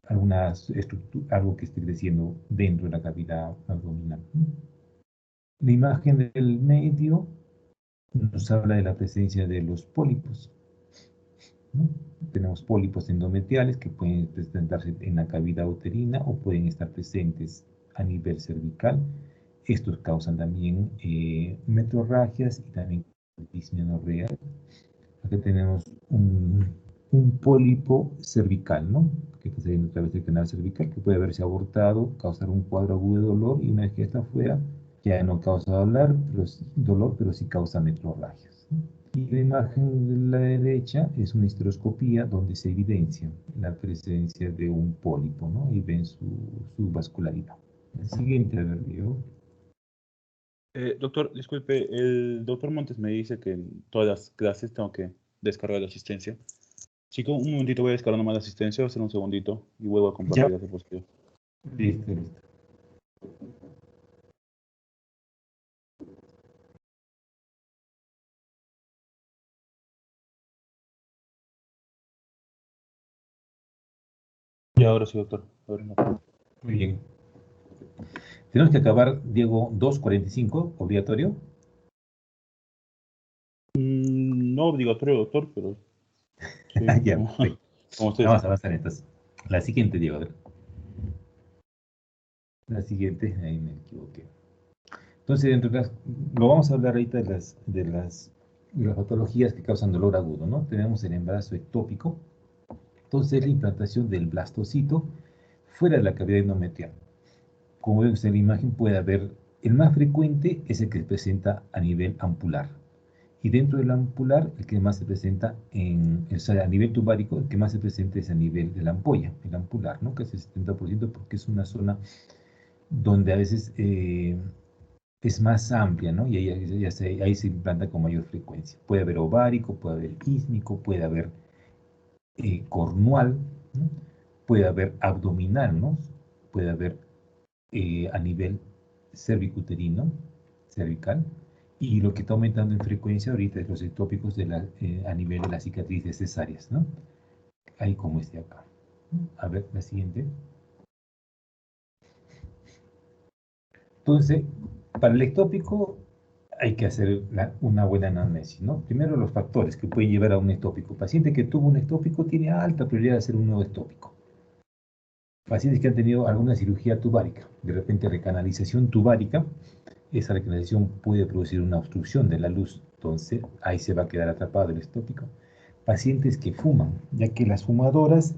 alguna estructura, algo que esté creciendo dentro de la cavidad abdominal. La imagen del medio nos habla de la presencia de los pólipos, ¿no? Tenemos pólipos endometriales que pueden presentarse en la cavidad uterina o pueden estar presentes a nivel cervical. Estos causan también metrorragias y también dismenorrea. Aquí tenemos un pólipo cervical, ¿no? Que está saliendo a través del canal cervical, que puede haberse abortado, causar un cuadro agudo de dolor, y una vez que está afuera, ya no causa dolor, pero sí causa metrorragias, ¿no? Y la imagen de la derecha es una histeroscopía donde se evidencia la presencia de un pólipo, ¿no? Y ven su vascularidad. El siguiente, a ver, Diego. Doctor, disculpe, el doctor Montes me dice que en todas las clases tengo que descargar la asistencia. Chico, un momentito, voy a descargar nomás la asistencia, va a ser un segundito y vuelvo a compartir la diapositiva. Listo, listo. Y ahora sí, doctor. A ver, no. Muy bien. Tenemos que acabar, Diego, 2:45, obligatorio. No obligatorio, doctor, pero sí, Ya, como, perfecto. como ustedes. Vamos a avanzar entonces. La siguiente, Diego. A ver. La siguiente, ahí me equivoqué. Entonces, lo vamos a hablar ahorita de las patologías que causan dolor agudo, ¿no? Tenemos el embarazo ectópico. Entonces, la implantación del blastocito fuera de la cavidad endometrial. Como vemos en la imagen, puede haber, el más frecuente es el que se presenta a nivel ampular. Y dentro del ampular, el que más se presenta o sea, a nivel tubárico, el que más se presenta es a nivel de la ampolla, el ampular, ¿no? Casi el 70%, porque es una zona donde a veces es más amplia, ¿no? Y ahí se implanta con mayor frecuencia. Puede haber ovárico, puede haber ísmico, puede haber cornual, ¿no? Puede haber abdominal, ¿no? Puede haber a nivel cervicuterino, cervical, y lo que está aumentando en frecuencia ahorita es los ectópicos a nivel de las cicatrices cesáreas, ¿no? Ahí como este acá. A ver, la siguiente. Entonces, para el ectópico hay que hacer una buena anamnesis, ¿no? Primero los factores que pueden llevar a un ectópico. Paciente que tuvo un ectópico tiene alta prioridad de hacer un nuevo ectópico. Pacientes que han tenido alguna cirugía tubárica, de repente recanalización tubárica, esa recanalización puede producir una obstrucción de la luz, entonces ahí se va a quedar atrapado el ectópico. Pacientes que fuman, ya que las fumadoras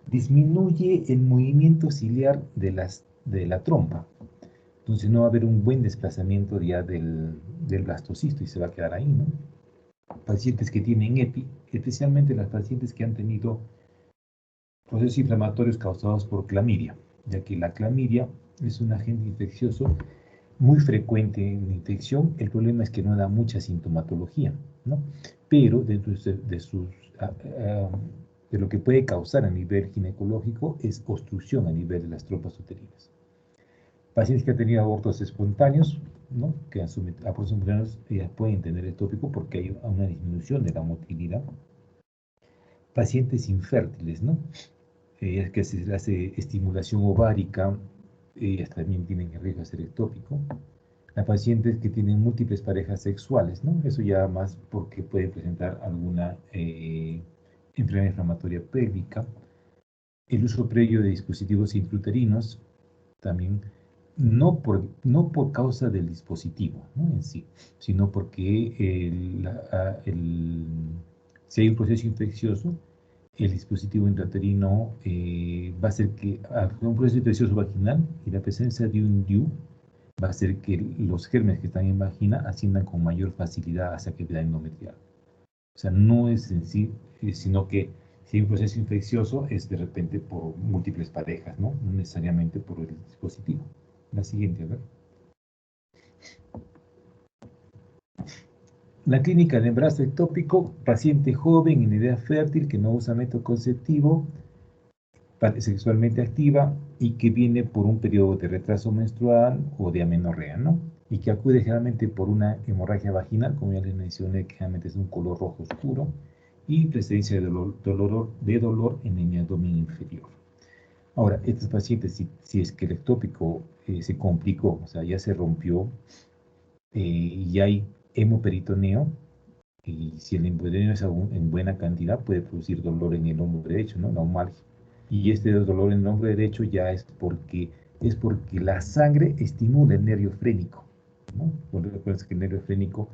disminuye el movimiento ciliar de la trompa, entonces no va a haber un buen desplazamiento ya del blastocisto y se va a quedar ahí, ¿no? Pacientes que tienen EPI, especialmente las pacientes que han tenido procesos inflamatorios causados por clamidia, ya que la clamidia es un agente infeccioso muy frecuente en la infección. El problema es que no da mucha sintomatología, ¿no? Pero dentro de lo que puede causar a nivel ginecológico es obstrucción a nivel de las trompas uterinas. Pacientes que han tenido abortos espontáneos, ¿no? Que han sometido a abortos espontáneos, ellas pueden tener ectópico porque hay una disminución de la motilidad. Pacientes infértiles, ¿no? Que se les hace estimulación ovárica, ellas también tienen el riesgo de ser ectópico. A pacientes que tienen múltiples parejas sexuales, ¿no? Eso ya más porque puede presentar alguna enfermedad inflamatoria pélvica. El uso previo de dispositivos intrauterinos también no por causa del dispositivo, ¿no? En sí, sino porque si hay un proceso infeccioso, el dispositivo intrauterino va a hacer que un proceso infeccioso vaginal y la presencia de un DIU va a hacer que los gérmenes que están en vagina asciendan con mayor facilidad hacia la cavidad endometrial. O sea, no es en sí, sino que Si hay un proceso infeccioso es de repente por múltiples parejas, ¿no? No necesariamente por el dispositivo. La siguiente, a ver. La clínica de embarazo ectópico, paciente joven en edad fértil que no usa método conceptivo, sexualmente activa y que viene por un periodo de retraso menstrual o de amenorrea, ¿no? Y que acude generalmente por una hemorragia vaginal, como ya les mencioné, que generalmente es un color rojo oscuro, y presencia de dolor en el abdomen inferior. Ahora, estos pacientes, si es que el ectópico se complicó, o sea, ya se rompió y hay hemoperitoneo, y si el hemoperitoneo es en buena cantidad, puede producir dolor en el hombro derecho, ¿no? La umbalgia. Y este dolor en el hombro derecho ya es porque la sangre estimula el nervio frénico, ¿no? Recuerden que el nervio frénico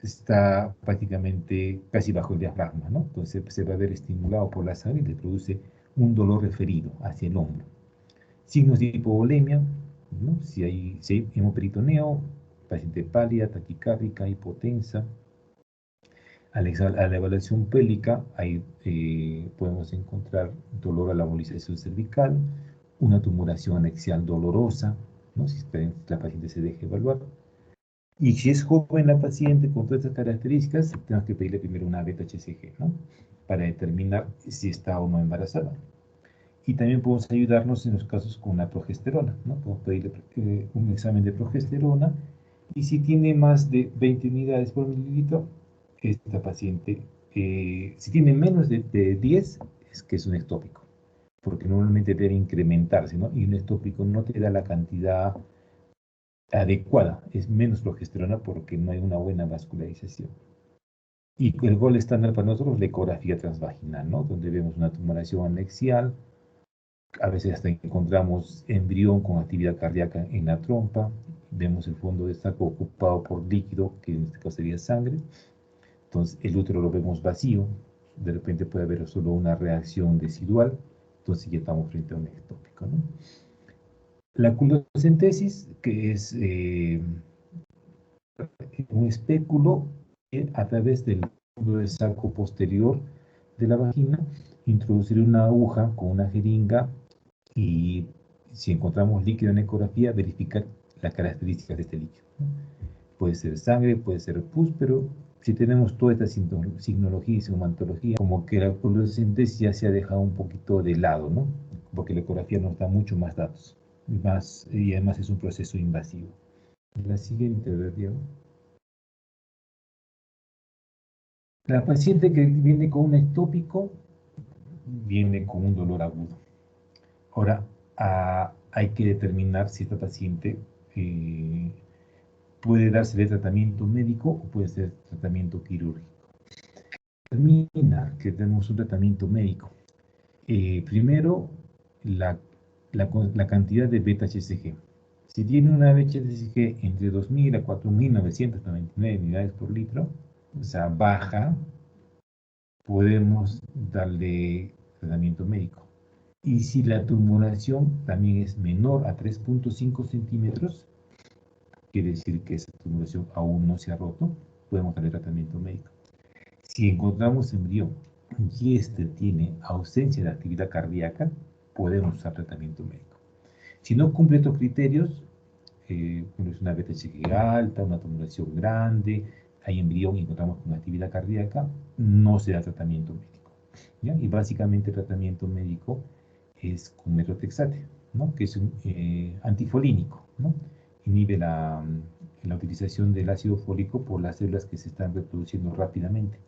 está prácticamente casi bajo el diafragma, ¿no? Entonces se va a ver estimulado por la sangre y le produce un dolor referido hacia el hombro. Signos de hipovolemia, ¿no? Si hay hemoperitoneo, paciente pálida, taquicárdica, hipotensa. A la evaluación pélvica ahí podemos encontrar dolor a la movilización cervical, una tumoración anexial dolorosa, ¿no? Si la paciente se deja evaluar. Y si es joven la paciente con todas estas características, tenemos que pedirle primero una beta-HCG, ¿no? Para determinar si está o no embarazada. Y también podemos ayudarnos en los casos con la progesterona, ¿no? Podemos pedirle un examen de progesterona y si tiene más de 20 unidades por mililitro, esta paciente, si tiene menos de 10, es que es un ectópico, porque normalmente debe incrementarse, ¿no? Y un ectópico no te da la cantidad adecuada, es menos progesterona porque no hay una buena vascularización. Y el gol estándar para nosotros es la ecografía transvaginal, ¿no? Donde vemos una tumoración anexial, a veces hasta encontramos embrión con actividad cardíaca en la trompa, vemos el fondo de saco ocupado por líquido, que en este caso sería sangre, entonces el útero lo vemos vacío, de repente puede haber solo una reacción residual, entonces ya estamos frente a un ectópico, ¿no? La culocentesis, que es un espéculo que a través del fondo del saco posterior de la vagina, introducir una aguja con una jeringa y si encontramos líquido en ecografía, verificar las características de este líquido, ¿no? Puede ser sangre, puede ser pus, pero si tenemos toda esta signología y sintomatología, como que la fluorescencia ya se ha dejado un poquito de lado, ¿no? Porque la ecografía nos da mucho más datos, y además es un proceso invasivo. La siguiente, Diego. La paciente que viene con un ectópico viene con un dolor agudo. Ahora, hay que determinar si esta paciente puede darse de tratamiento médico o puede ser tratamiento quirúrgico. Determina que tenemos un tratamiento médico. Primero, la cantidad de beta-HCG. Si tiene una beta-HCG entre 2.000 a 4.999 unidades por litro, o sea, baja, podemos darle tratamiento médico. Y si la tumoración también es menor a 3.5 centímetros, quiere decir que esa tumoración aún no se ha roto, podemos darle tratamiento médico. Si encontramos embrión y este tiene ausencia de actividad cardíaca, podemos usar tratamiento médico. Si no cumple estos criterios, es una beta-HCG alta, una tumoración grande, hay embrión y encontramos con actividad cardíaca, no se da tratamiento médico, ¿ya? Y básicamente el tratamiento médico es con metotrexate, ¿no? Que es un antifolínico, ¿no? Inhibe la utilización del ácido fólico por las células que se están reproduciendo rápidamente.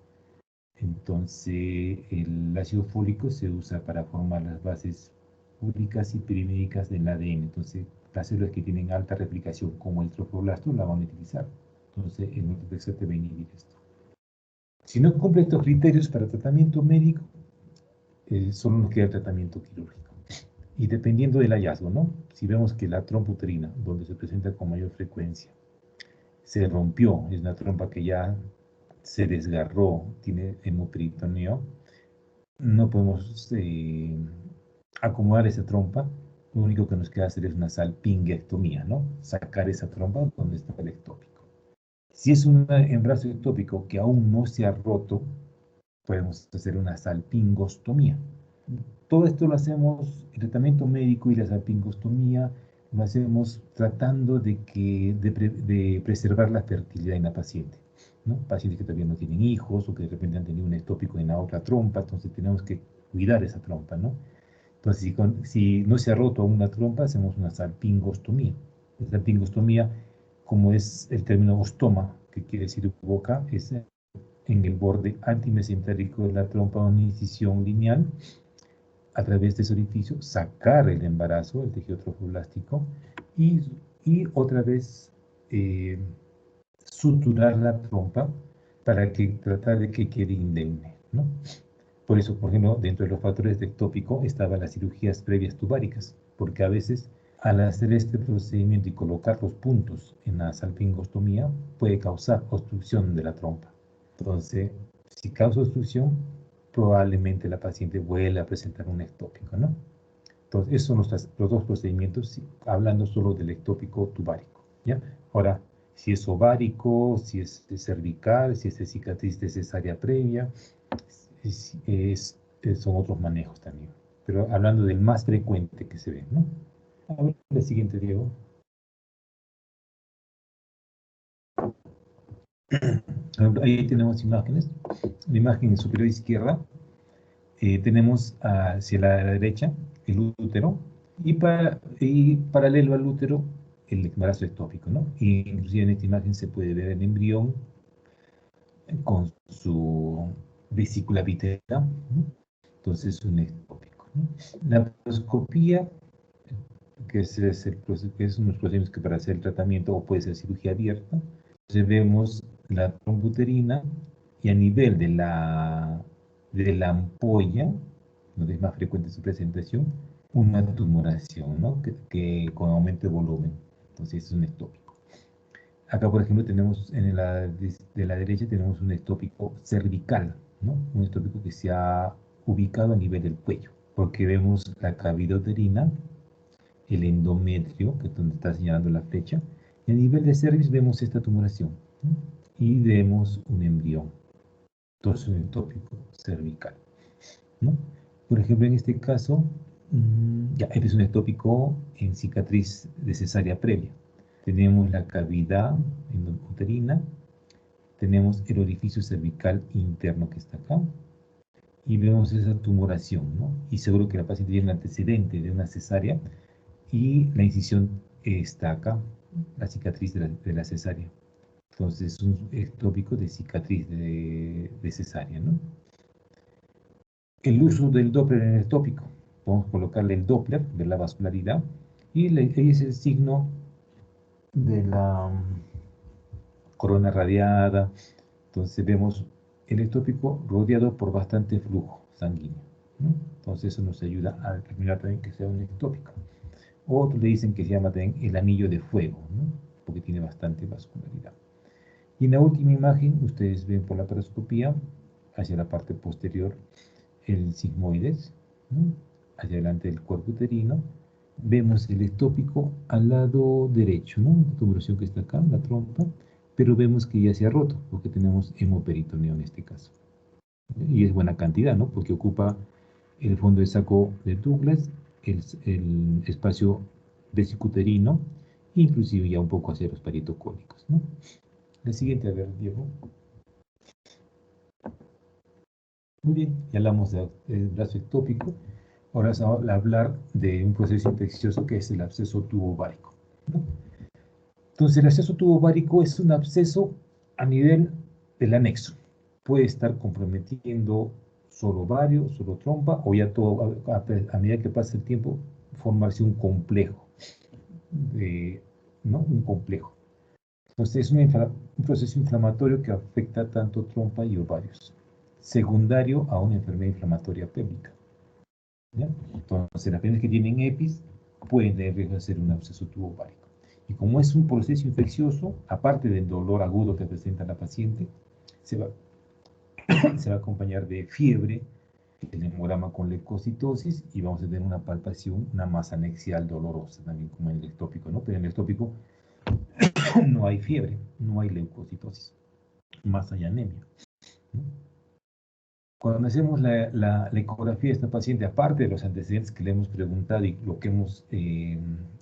Entonces, el ácido fólico se usa para formar las bases úricas y pirimídicas del ADN. Entonces, las células que tienen alta replicación, como el trofoblast, la van a utilizar. Entonces, el metotrexate va a inhibir esto. Si no cumple estos criterios para tratamiento médico, solo nos queda el tratamiento quirúrgico. Y dependiendo del hallazgo, ¿no? Si vemos que la trompa uterina, donde se presenta con mayor frecuencia, se rompió, es una trompa que ya se desgarró, tiene hemoperitoneo, no podemos acomodar esa trompa, lo único que nos queda hacer es una salpingectomía, ¿no? Sacar esa trompa donde está el ectópico. Si es un embarazo ectópico que aún no se ha roto, podemos hacer una salpingostomía. Todo esto lo hacemos, el tratamiento médico y la salpingostomía, lo hacemos tratando de preservar la fertilidad en la paciente, ¿no? Pacientes que todavía no tienen hijos o que de repente han tenido un ectópico en la otra trompa, entonces tenemos que cuidar esa trompa, ¿no? Entonces, si no se ha roto aún una trompa, hacemos una salpingostomía. La salpingostomía, como es el término ostoma, que quiere decir boca, es en el borde antimesentérico de la trompa una incisión lineal a través de ese orificio, sacar el embarazo, el tejido trofoblástico, y otra vez suturar la trompa para tratar de que quede indemne, ¿no? Por eso, por ejemplo, dentro de los factores de ectópico estaban las cirugías previas tubáricas, porque a veces al hacer este procedimiento y colocar los puntos en la salpingostomía puede causar obstrucción de la trompa. Entonces, si causa obstrucción, probablemente la paciente vuelva a presentar un ectópico, ¿no? Entonces, esos son los dos procedimientos, hablando solo del ectópico tubárico, ¿ya? Ahora, si es ovárico, si es cervical, si es de cicatriz de cesárea previa, son otros manejos también. Pero hablando del más frecuente que se ve, ¿no? A ver, la siguiente, Diego. Ahí tenemos imágenes. La imagen superior izquierda tenemos hacia la derecha el útero y paralelo al útero el embarazo ectópico, ¿no? Y inclusive en esta imagen se puede ver el embrión con su vesícula vitera, ¿no? Entonces es un ectópico, ¿no? La laparoscopía, que es unos procedimientos que para hacer el tratamiento o puede ser cirugía abierta, entonces vemos la trompa uterina y a nivel de la ampolla, donde es más frecuente su presentación, una tumoración, ¿no? Que con aumento de volumen. Entonces es un ectópico. Acá, por ejemplo, tenemos de la derecha tenemos un ectópico cervical, ¿no? Un ectópico que se ha ubicado a nivel del cuello, porque vemos la cavidad uterina, el endometrio, que es donde está señalando la flecha, y a nivel de cervix vemos esta tumoración, ¿no? Y vemos un embrión. Entonces, un ectópico cervical, ¿no? Por ejemplo, en este caso, este es un ectópico en cicatriz de cesárea previa. Tenemos la cavidad uterina, tenemos el orificio cervical interno que está acá, y vemos esa tumoración, ¿no? Y seguro que la paciente tiene un antecedente de una cesárea, y la incisión está acá, la cicatriz de la cesárea. Entonces, es un ectópico de cicatriz de cesárea, ¿no? El uso del Doppler en el ectópico. Podemos colocarle el Doppler, ver la vascularidad, y ahí es el signo de la corona radiada. Entonces vemos el ectópico rodeado por bastante flujo sanguíneo, ¿no? Entonces eso nos ayuda a determinar también que sea un ectópico. Otros le dicen que se llama también el anillo de fuego, ¿no? Porque tiene bastante vascularidad. Y en la última imagen, ustedes ven por la paroscopía, hacia la parte posterior, el sigmoides, ¿no? Hacia adelante del cuerpo uterino. Vemos el ectópico al lado derecho, ¿no? La tumoración que está acá, la trompa, pero vemos que ya se ha roto, porque tenemos hemoperitoneo en este caso. Y es buena cantidad, ¿no? Porque ocupa el fondo de saco de Douglas, el espacio vesicuterino, inclusive ya un poco hacia los parietocólicos, ¿no? La siguiente, a ver, Diego. Muy bien, ya hablamos del brazo ectópico. Ahora vamos a hablar de un proceso infeccioso que es el absceso tubovárico, ¿no? Entonces, el absceso tubovárico es un absceso a nivel del anexo. Puede estar comprometiendo solo ovario, solo trompa, o ya todo, a medida que pasa el tiempo, formarse un complejo, ¿no? Un complejo. Entonces, es un proceso inflamatorio que afecta tanto trompa y ovarios, secundario a una enfermedad inflamatoria pélvica, ¿ya? Entonces, las personas que tienen EPIs pueden tener riesgo de hacer un absceso tubovárico. Y como es un proceso infeccioso, aparte del dolor agudo que presenta la paciente, se va a acompañar de fiebre, el hemograma con leucocitosis, y vamos a tener una palpación, una masa anexial dolorosa, también como en el ectópico, ¿no? Pero en el ectópico no hay fiebre, no hay leucocitosis, más hay anemia, ¿no? Cuando hacemos la ecografía de esta paciente, aparte de los antecedentes que le hemos preguntado y lo que hemos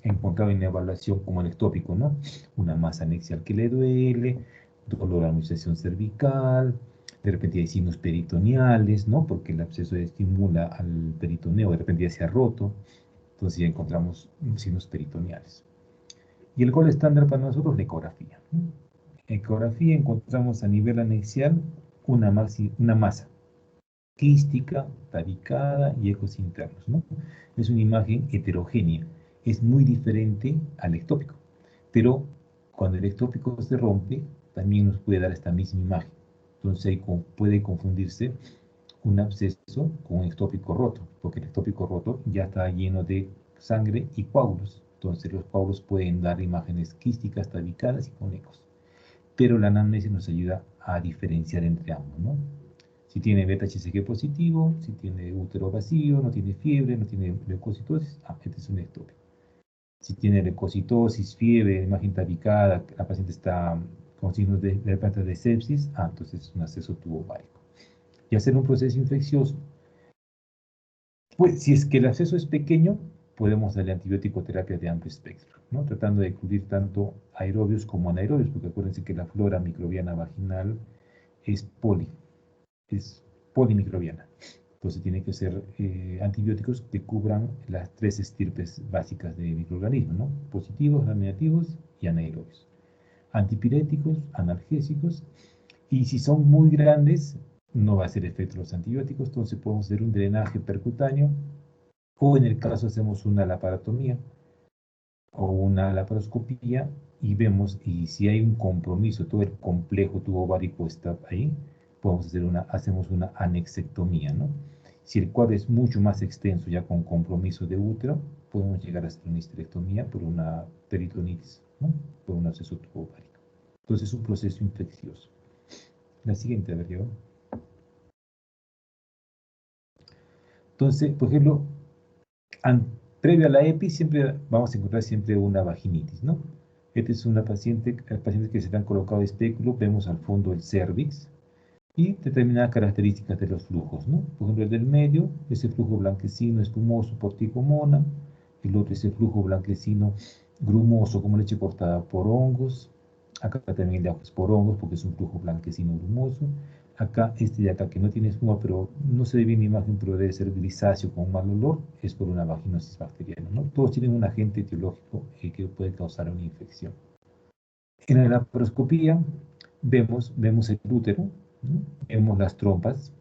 encontrado en la evaluación como el ectópico, ¿no? Una masa anexial que le duele, dolor a la administración cervical, de repente hay signos peritoneales, ¿no? Porque el absceso estimula al peritoneo, de repente ya se ha roto, entonces ya encontramos signos peritoneales. Y el gol estándar para nosotros, la ecografía, ¿no? Ecografía encontramos a nivel anexial una masa quística, tabicada y ecos internos, ¿no? Es una imagen heterogénea, es muy diferente al ectópico, pero cuando el ectópico se rompe, también nos puede dar esta misma imagen. Entonces ahí puede confundirse un absceso con un ectópico roto, porque el ectópico roto ya está lleno de sangre y coágulos. Entonces los coágulos pueden dar imágenes quísticas, tabicadas y con ecos. Pero la anamnesis nos ayuda a diferenciar entre ambos, ¿no? Si tiene beta-HCG positivo, si tiene útero vacío, no tiene fiebre, no tiene leucocitosis, este es un ectópico. Si tiene leucocitosis, fiebre, imagen tabicada, la paciente está con signos de sepsis, entonces es un absceso tubovárico. Y hacer un proceso infeccioso, pues si es que el absceso es pequeño, podemos darle antibiótico terapia de amplio espectro, ¿no? Tratando de cubrir tanto aerobios como anaerobios, porque acuérdense que la flora microbiana vaginal es polimicrobiana. Entonces tiene que ser antibióticos que cubran las tres estirpes básicas de microorganismos, ¿no? Positivos, negativos y anaerobios. Antipiréticos, analgésicos, y si son muy grandes, no va a hacer efecto los antibióticos, entonces podemos hacer un drenaje percutáneo, o en el caso hacemos una laparotomía o una laparoscopía y vemos, y si hay un compromiso, todo el complejo tubovárico está ahí, hacemos una anexectomía, ¿no? Si el cuadro es mucho más extenso, ya con compromiso de útero, podemos llegar a hacer una histerectomía por una peritonitis, ¿no? Por un absceso tubovárico. Entonces es un proceso infeccioso. La siguiente, a ver, Diego. Entonces, por ejemplo, previo a la EPI siempre vamos a encontrar siempre una vaginitis, ¿no? Esta es una paciente que se le han colocado espéculo, vemos al fondo el cervix y determinadas características de los flujos, ¿no? Por ejemplo, el del medio, ese flujo blanquecino espumoso por ticomona, el otro es el flujo blanquecino grumoso como leche cortada por hongos, acá también el de ajo es por hongos porque es un flujo blanquecino grumoso, acá este de acá que no tiene espuma, pero no se ve bien la imagen, pero debe ser grisáceo con mal olor, es por una vaginosis bacteriana, ¿no? Todos tienen un agente etiológico que puede causar una infección. En la laparoscopía vemos el útero, ¿no? Vemos las trompas,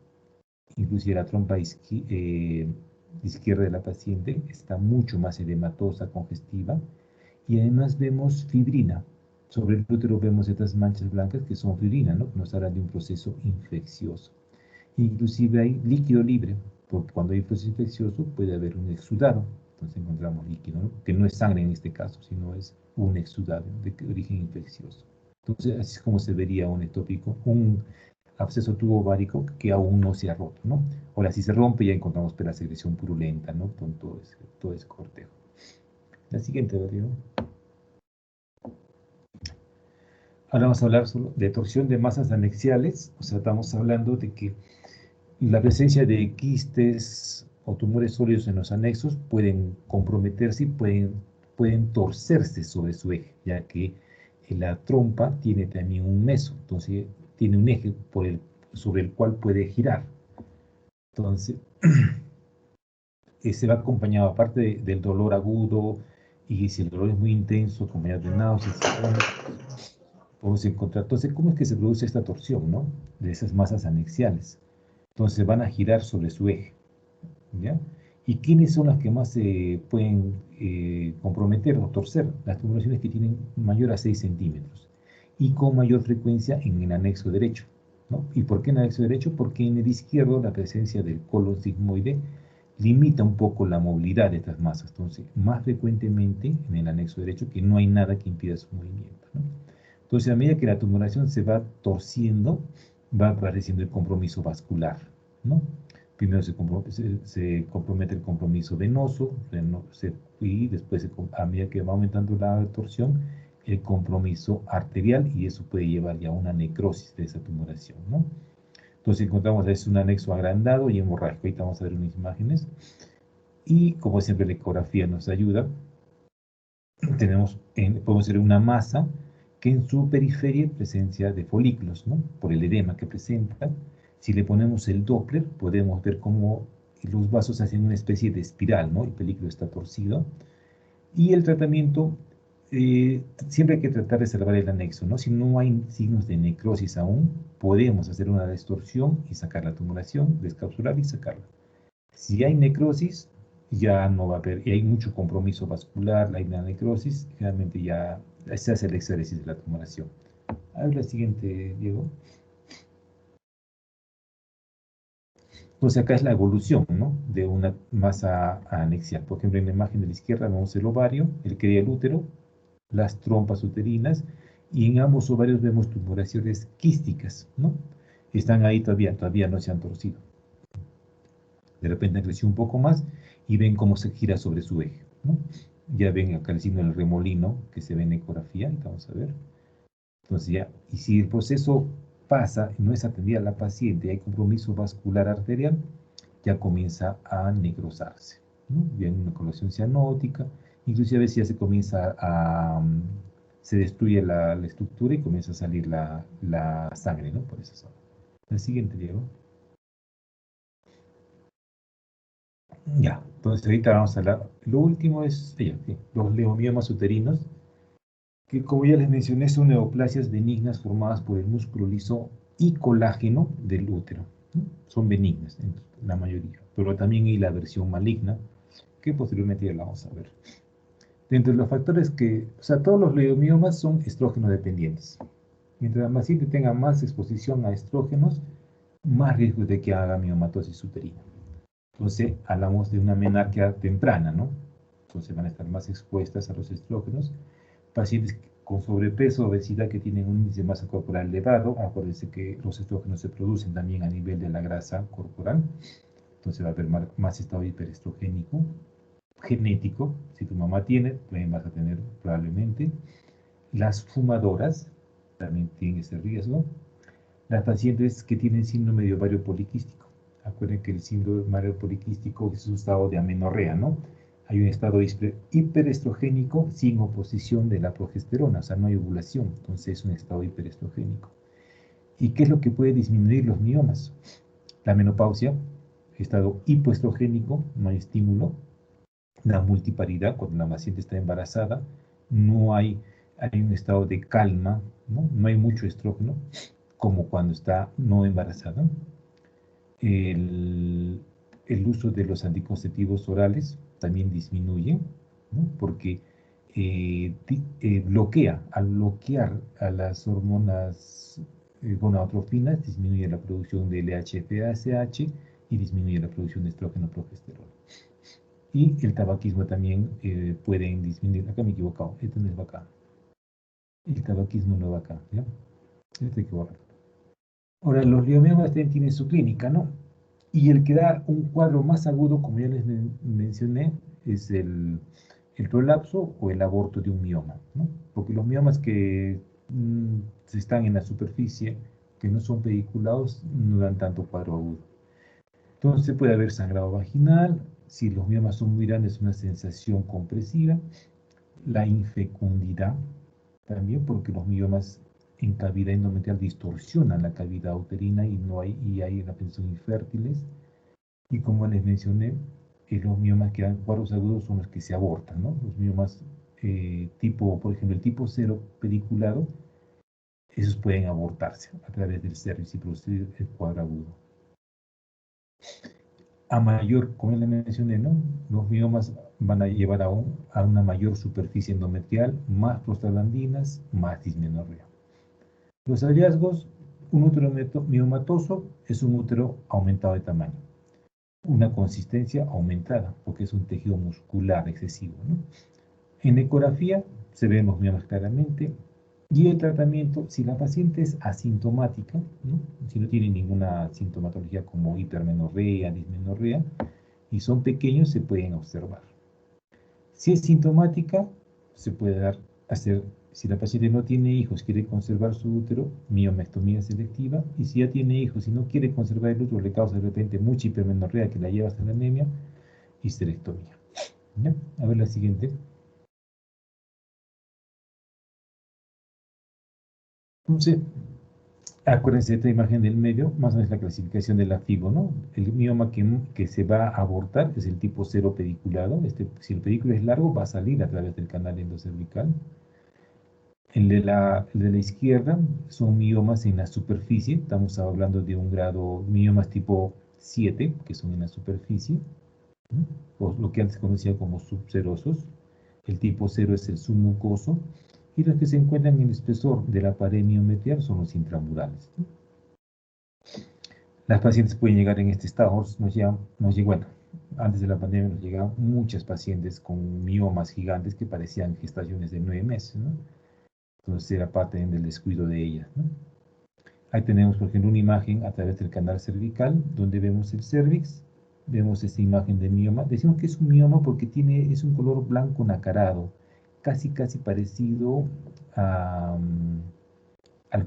inclusive la trompa izquierda de la paciente está mucho más edematosa, congestiva, y además vemos fibrina. Sobre el útero vemos estas manchas blancas que son fibrina, ¿no? Que nos hablan de un proceso infeccioso. Inclusive hay líquido libre, porque cuando hay proceso infeccioso puede haber un exudado, entonces encontramos líquido, ¿no? Que no es sangre en este caso, sino es un exudado de origen infeccioso. Entonces así es como se vería un ectópico, un absceso tubovárico que aún no se ha roto, ¿no? Ahora, si se rompe, ya encontramos la secreción purulenta, ¿no? Con todo ese cortejo. La siguiente, Darío. Ahora vamos a hablar de torsión de masas anexiales, o sea, estamos hablando de que la presencia de quistes o tumores sólidos en los anexos pueden comprometerse y pueden torcerse sobre su eje, ya que la trompa tiene también un meso, entonces tiene un eje sobre el cual puede girar. Entonces, se va acompañado, aparte del dolor agudo, y si el dolor es muy intenso, acompañado de náuseas, podemos encontrar. Entonces, ¿cómo es que se produce esta torsión, no? De esas masas anexiales. Entonces, van a girar sobre su eje, ¿ya? ¿Y quiénes son las que más se pueden comprometer o torcer? Las tumoraciones que tienen mayor a 6 centímetros y con mayor frecuencia en el anexo derecho, ¿no? ¿Y por qué en el anexo derecho? Porque en el izquierdo la presencia del colon sigmoide limita un poco la movilidad de estas masas. Entonces, más frecuentemente en el anexo derecho, que no hay nada que impida su movimiento, ¿no? Entonces, a medida que la tumoración se va torciendo, va apareciendo el compromiso vascular, ¿no? Primero se compromete el compromiso venoso, y después, a medida que va aumentando la torsión, el compromiso arterial, y eso puede llevar ya a una necrosis de esa tumoración, ¿no? Entonces encontramos es un anexo agrandado y hemorrágico. Ahorita vamos a ver unas imágenes. Y como siempre la ecografía nos ayuda. Podemos ver una masa que en su periferia presencia de folículos, ¿no? Por el edema que presenta. Si le ponemos el Doppler, podemos ver cómo los vasos hacen una especie de espiral, ¿no? El película está torcido. Y el tratamiento, siempre hay que tratar de salvar el anexo, ¿no? Si no hay signos de necrosis aún, podemos hacer una distorsión y sacar la tumoración, descapsular y sacarla. Si hay necrosis, ya no va a haber, y hay mucho compromiso vascular, hay una necrosis, generalmente ya se hace el exéresis de la tumoración. A ver la siguiente, Diego. Entonces acá es la evolución, ¿no? De una masa anexial. Por ejemplo, en la imagen de la izquierda vemos el ovario, el que el útero, las trompas uterinas, y en ambos ovarios vemos tumoraciones quísticas, ¿no? Están ahí todavía no se han torcido. De repente han crecido un poco más y ven cómo se gira sobre su eje, ¿no? Ya ven acá el signo del remolino que se ve en ecografía, y vamos a ver. Entonces ya, y si el proceso pasa y no es atendida la paciente, hay compromiso vascular arterial, ya comienza a necrosarse, ¿no? Viene una coloración cianótica, inclusive a veces ya se comienza se destruye la estructura y comienza a salir la sangre, ¿no? Por esa zona. El siguiente, Diego. Ya, entonces ahorita vamos a hablar. Lo último es, sí, los leomiomas uterinos, que como ya les mencioné son neoplasias benignas formadas por el músculo liso y colágeno del útero, ¿no? Son benignas en la mayoría, pero también hay la versión maligna, que posteriormente ya la vamos a ver. Dentro de los factores o sea, todos los leomiomas son estrógeno dependientes. Mientras la paciente tenga más exposición a estrógenos, más riesgo de que haga miomatosis uterina. Entonces, hablamos de una menarquia temprana, ¿no? Entonces van a estar más expuestas a los estrógenos. Pacientes con sobrepeso, obesidad, que tienen un índice de masa corporal elevado, acuérdense que los estrógenos se producen también a nivel de la grasa corporal. Entonces va a haber más estado hiperestrogénico, genético. Si tu mamá tiene, también vas a tener probablemente. Las fumadoras también tienen ese riesgo. Las pacientes que tienen síndrome de ovario poliquístico. Acuérdense que el síndrome de ovario poliquístico es un estado de amenorrea, ¿no? Hay un estado hiperestrogénico sin oposición de la progesterona, o sea, no hay ovulación, entonces es un estado hiperestrogénico. ¿Y qué es lo que puede disminuir los miomas? La menopausia, estado hipoestrogénico, no hay estímulo. La multiparidad, cuando la paciente está embarazada, no hay un estado de calma, ¿no? No hay mucho estrógeno, como cuando está no embarazada. El uso de los anticonceptivos orales también disminuye, ¿no? Porque al bloquear a las hormonas gonadotrofinas, disminuye la producción de LH-FSH y disminuye la producción de estrógeno progesterona. Y el tabaquismo también puede disminuir. Acá me he equivocado, esto no es acá. El tabaquismo no va acá, ¿ya? Esto hay que borrar. Ahora, los leomiomas también tienen su clínica, ¿no? Y el que da un cuadro más agudo, como ya les mencioné, es el prolapso o el aborto de un mioma, ¿no? Porque los miomas que están en la superficie, que no son pediculados, no dan tanto cuadro agudo. Entonces puede haber sangrado vaginal, si los miomas son muy grandes, una sensación compresiva, la infecundidad también, porque los miomas en cavidad endometrial distorsionan la cavidad uterina y hay una pensión infértiles. Y como les mencioné, los miomas que dan cuadros agudos son los que se abortan, ¿no? Los miomas por ejemplo, el tipo 0 pediculado, esos pueden abortarse a través del cervix y producir el cuadro agudo. A mayor, como les mencioné, ¿no? Los miomas van a llevar a una mayor superficie endometrial, más prostaglandinas, más dismenorrea. Los hallazgos: un útero miomatoso es un útero aumentado de tamaño, una consistencia aumentada, porque es un tejido muscular excesivo, ¿no? En ecografía se ven los miomas claramente. Y el tratamiento, si la paciente es asintomática, ¿no? Si no tiene ninguna sintomatología como hipermenorrea, dismenorrea, y son pequeños, se pueden observar. Si es sintomática, se puede hacer Si la paciente no tiene hijos, quiere conservar su útero, miomectomía selectiva. Y si ya tiene hijos y no quiere conservar el útero, le causa de repente mucha hipermenorrea que la lleva hasta la anemia, histerectomía. ¿Ya? A ver la siguiente. Entonces, acuérdense de esta imagen del medio, más o menos la clasificación de la FIBO, ¿no? El mioma que se va a abortar es el tipo 0 pediculado. Si el pedículo es largo, va a salir a través del canal endocervical. El de la izquierda son miomas en la superficie. Estamos hablando de un grado, miomas tipo 7, que son en la superficie, ¿no? O lo que antes se conocía como subserosos. El tipo 0 es el submucoso. Y los que se encuentran en el espesor de la pared miometrial son los intramurales, ¿no? Las pacientes pueden llegar en este estado. Bueno, antes de la pandemia nos llegaban muchas pacientes con miomas gigantes que parecían gestaciones de 9 meses, ¿no? Entonces era parte del descuido de ellas, ¿no? Ahí tenemos, por ejemplo, una imagen a través del canal cervical, donde vemos el cervix, vemos esta imagen de mioma. Decimos que es un mioma porque es un color blanco nacarado, casi parecido al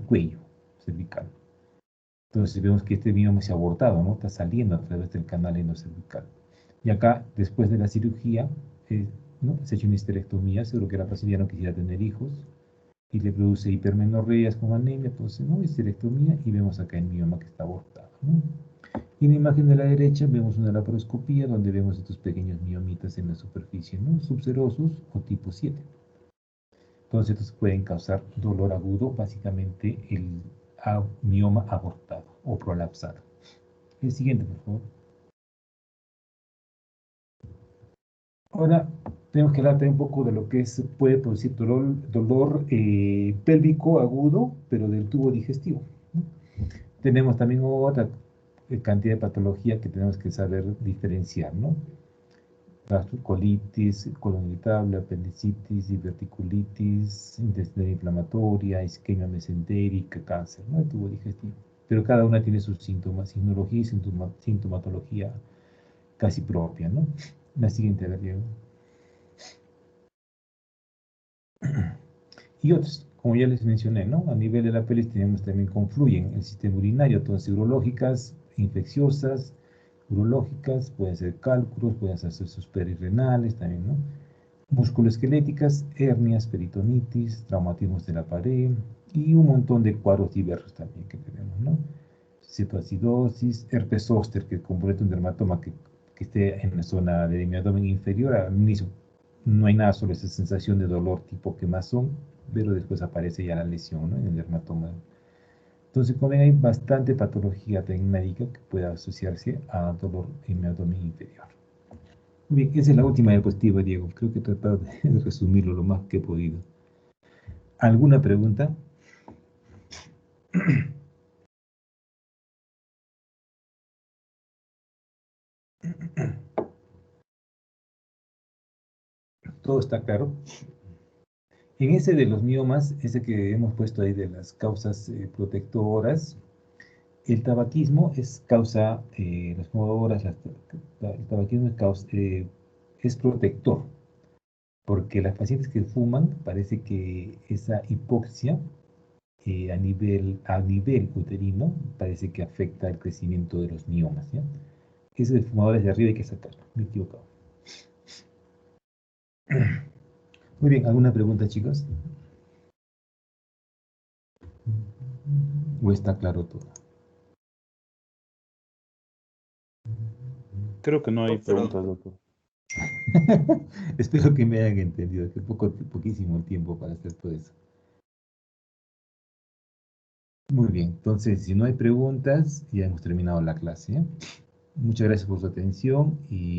cuello cervical. Entonces vemos que este mioma se ha abortado, ¿no? Está saliendo a través del canal endocervical. Y acá, después de la cirugía, ¿no? Se ha hecho una histerectomía, seguro que la paciente ya no quisiera tener hijos, y le produce hipermenorreas con anemia, entonces, ¿no? Histerectomía, y vemos acá el mioma que está abortado, ¿no? Y en la imagen de la derecha vemos una laparoscopía donde vemos estos pequeños miomitas en la superficie, ¿no? Subserosos o tipo 7. Entonces, estos pueden causar dolor agudo, básicamente el mioma abortado o prolapsado. El siguiente, por favor. Ahora tenemos que hablar también un poco de lo que puede producir dolor pélvico agudo, pero del tubo digestivo, ¿no? Tenemos también otra cantidad de patología que tenemos que saber diferenciar, ¿no? Gastrocolitis, colon irritable, apendicitis, diverticulitis, intestinal inflamatoria, isquemia mesentérica, cáncer, ¿no? El tubo digestivo. Pero cada una tiene sus síntomas, signología y sintomatología casi propia, ¿no? La siguiente, a ver, Diego. Y otros, como ya les mencioné, ¿no? A nivel de la pelvis tenemos también confluyen el sistema urinario, todas urológicas, infecciosas, urológicas, pueden ser cálculos, pueden ser sus perirrenales también, ¿no? Musculoesqueléticas, hernias, peritonitis, traumatismos de la pared y un montón de cuadros diversos también que tenemos, ¿no? Cetoacidosis, herpes zóster, que compromete un dermatoma que esté en la zona de mi abdomen inferior. Al inicio no hay nada sobre esa sensación de dolor tipo quemazón, pero después aparece ya la lesión, ¿no? En el dermatoma. Entonces, como ven, hay bastante patología médica que pueda asociarse a dolor en mi abdomen inferior. Muy bien, esa es la última diapositiva, Diego. Creo que he tratado de resumirlo lo más que he podido. ¿Alguna pregunta? ¿Todo está claro? En ese de los miomas, ese que hemos puesto ahí de las causas protectoras, el tabaquismo es causa, las fumadoras, el tabaquismo es protector, porque las pacientes que fuman parece que esa hipoxia a nivel uterino parece que afecta el crecimiento de los miomas, ¿ya? Ese de fumadores de arriba hay que sacarlo, me he equivocado. Muy bien, ¿alguna pregunta, chicos? ¿O está claro todo? Creo que no hay preguntas, doctor. Espero que me hayan entendido, que poquísimo tiempo para hacer todo eso. Muy bien, entonces, si no hay preguntas, ya hemos terminado la clase, ¿eh? Muchas gracias por su atención y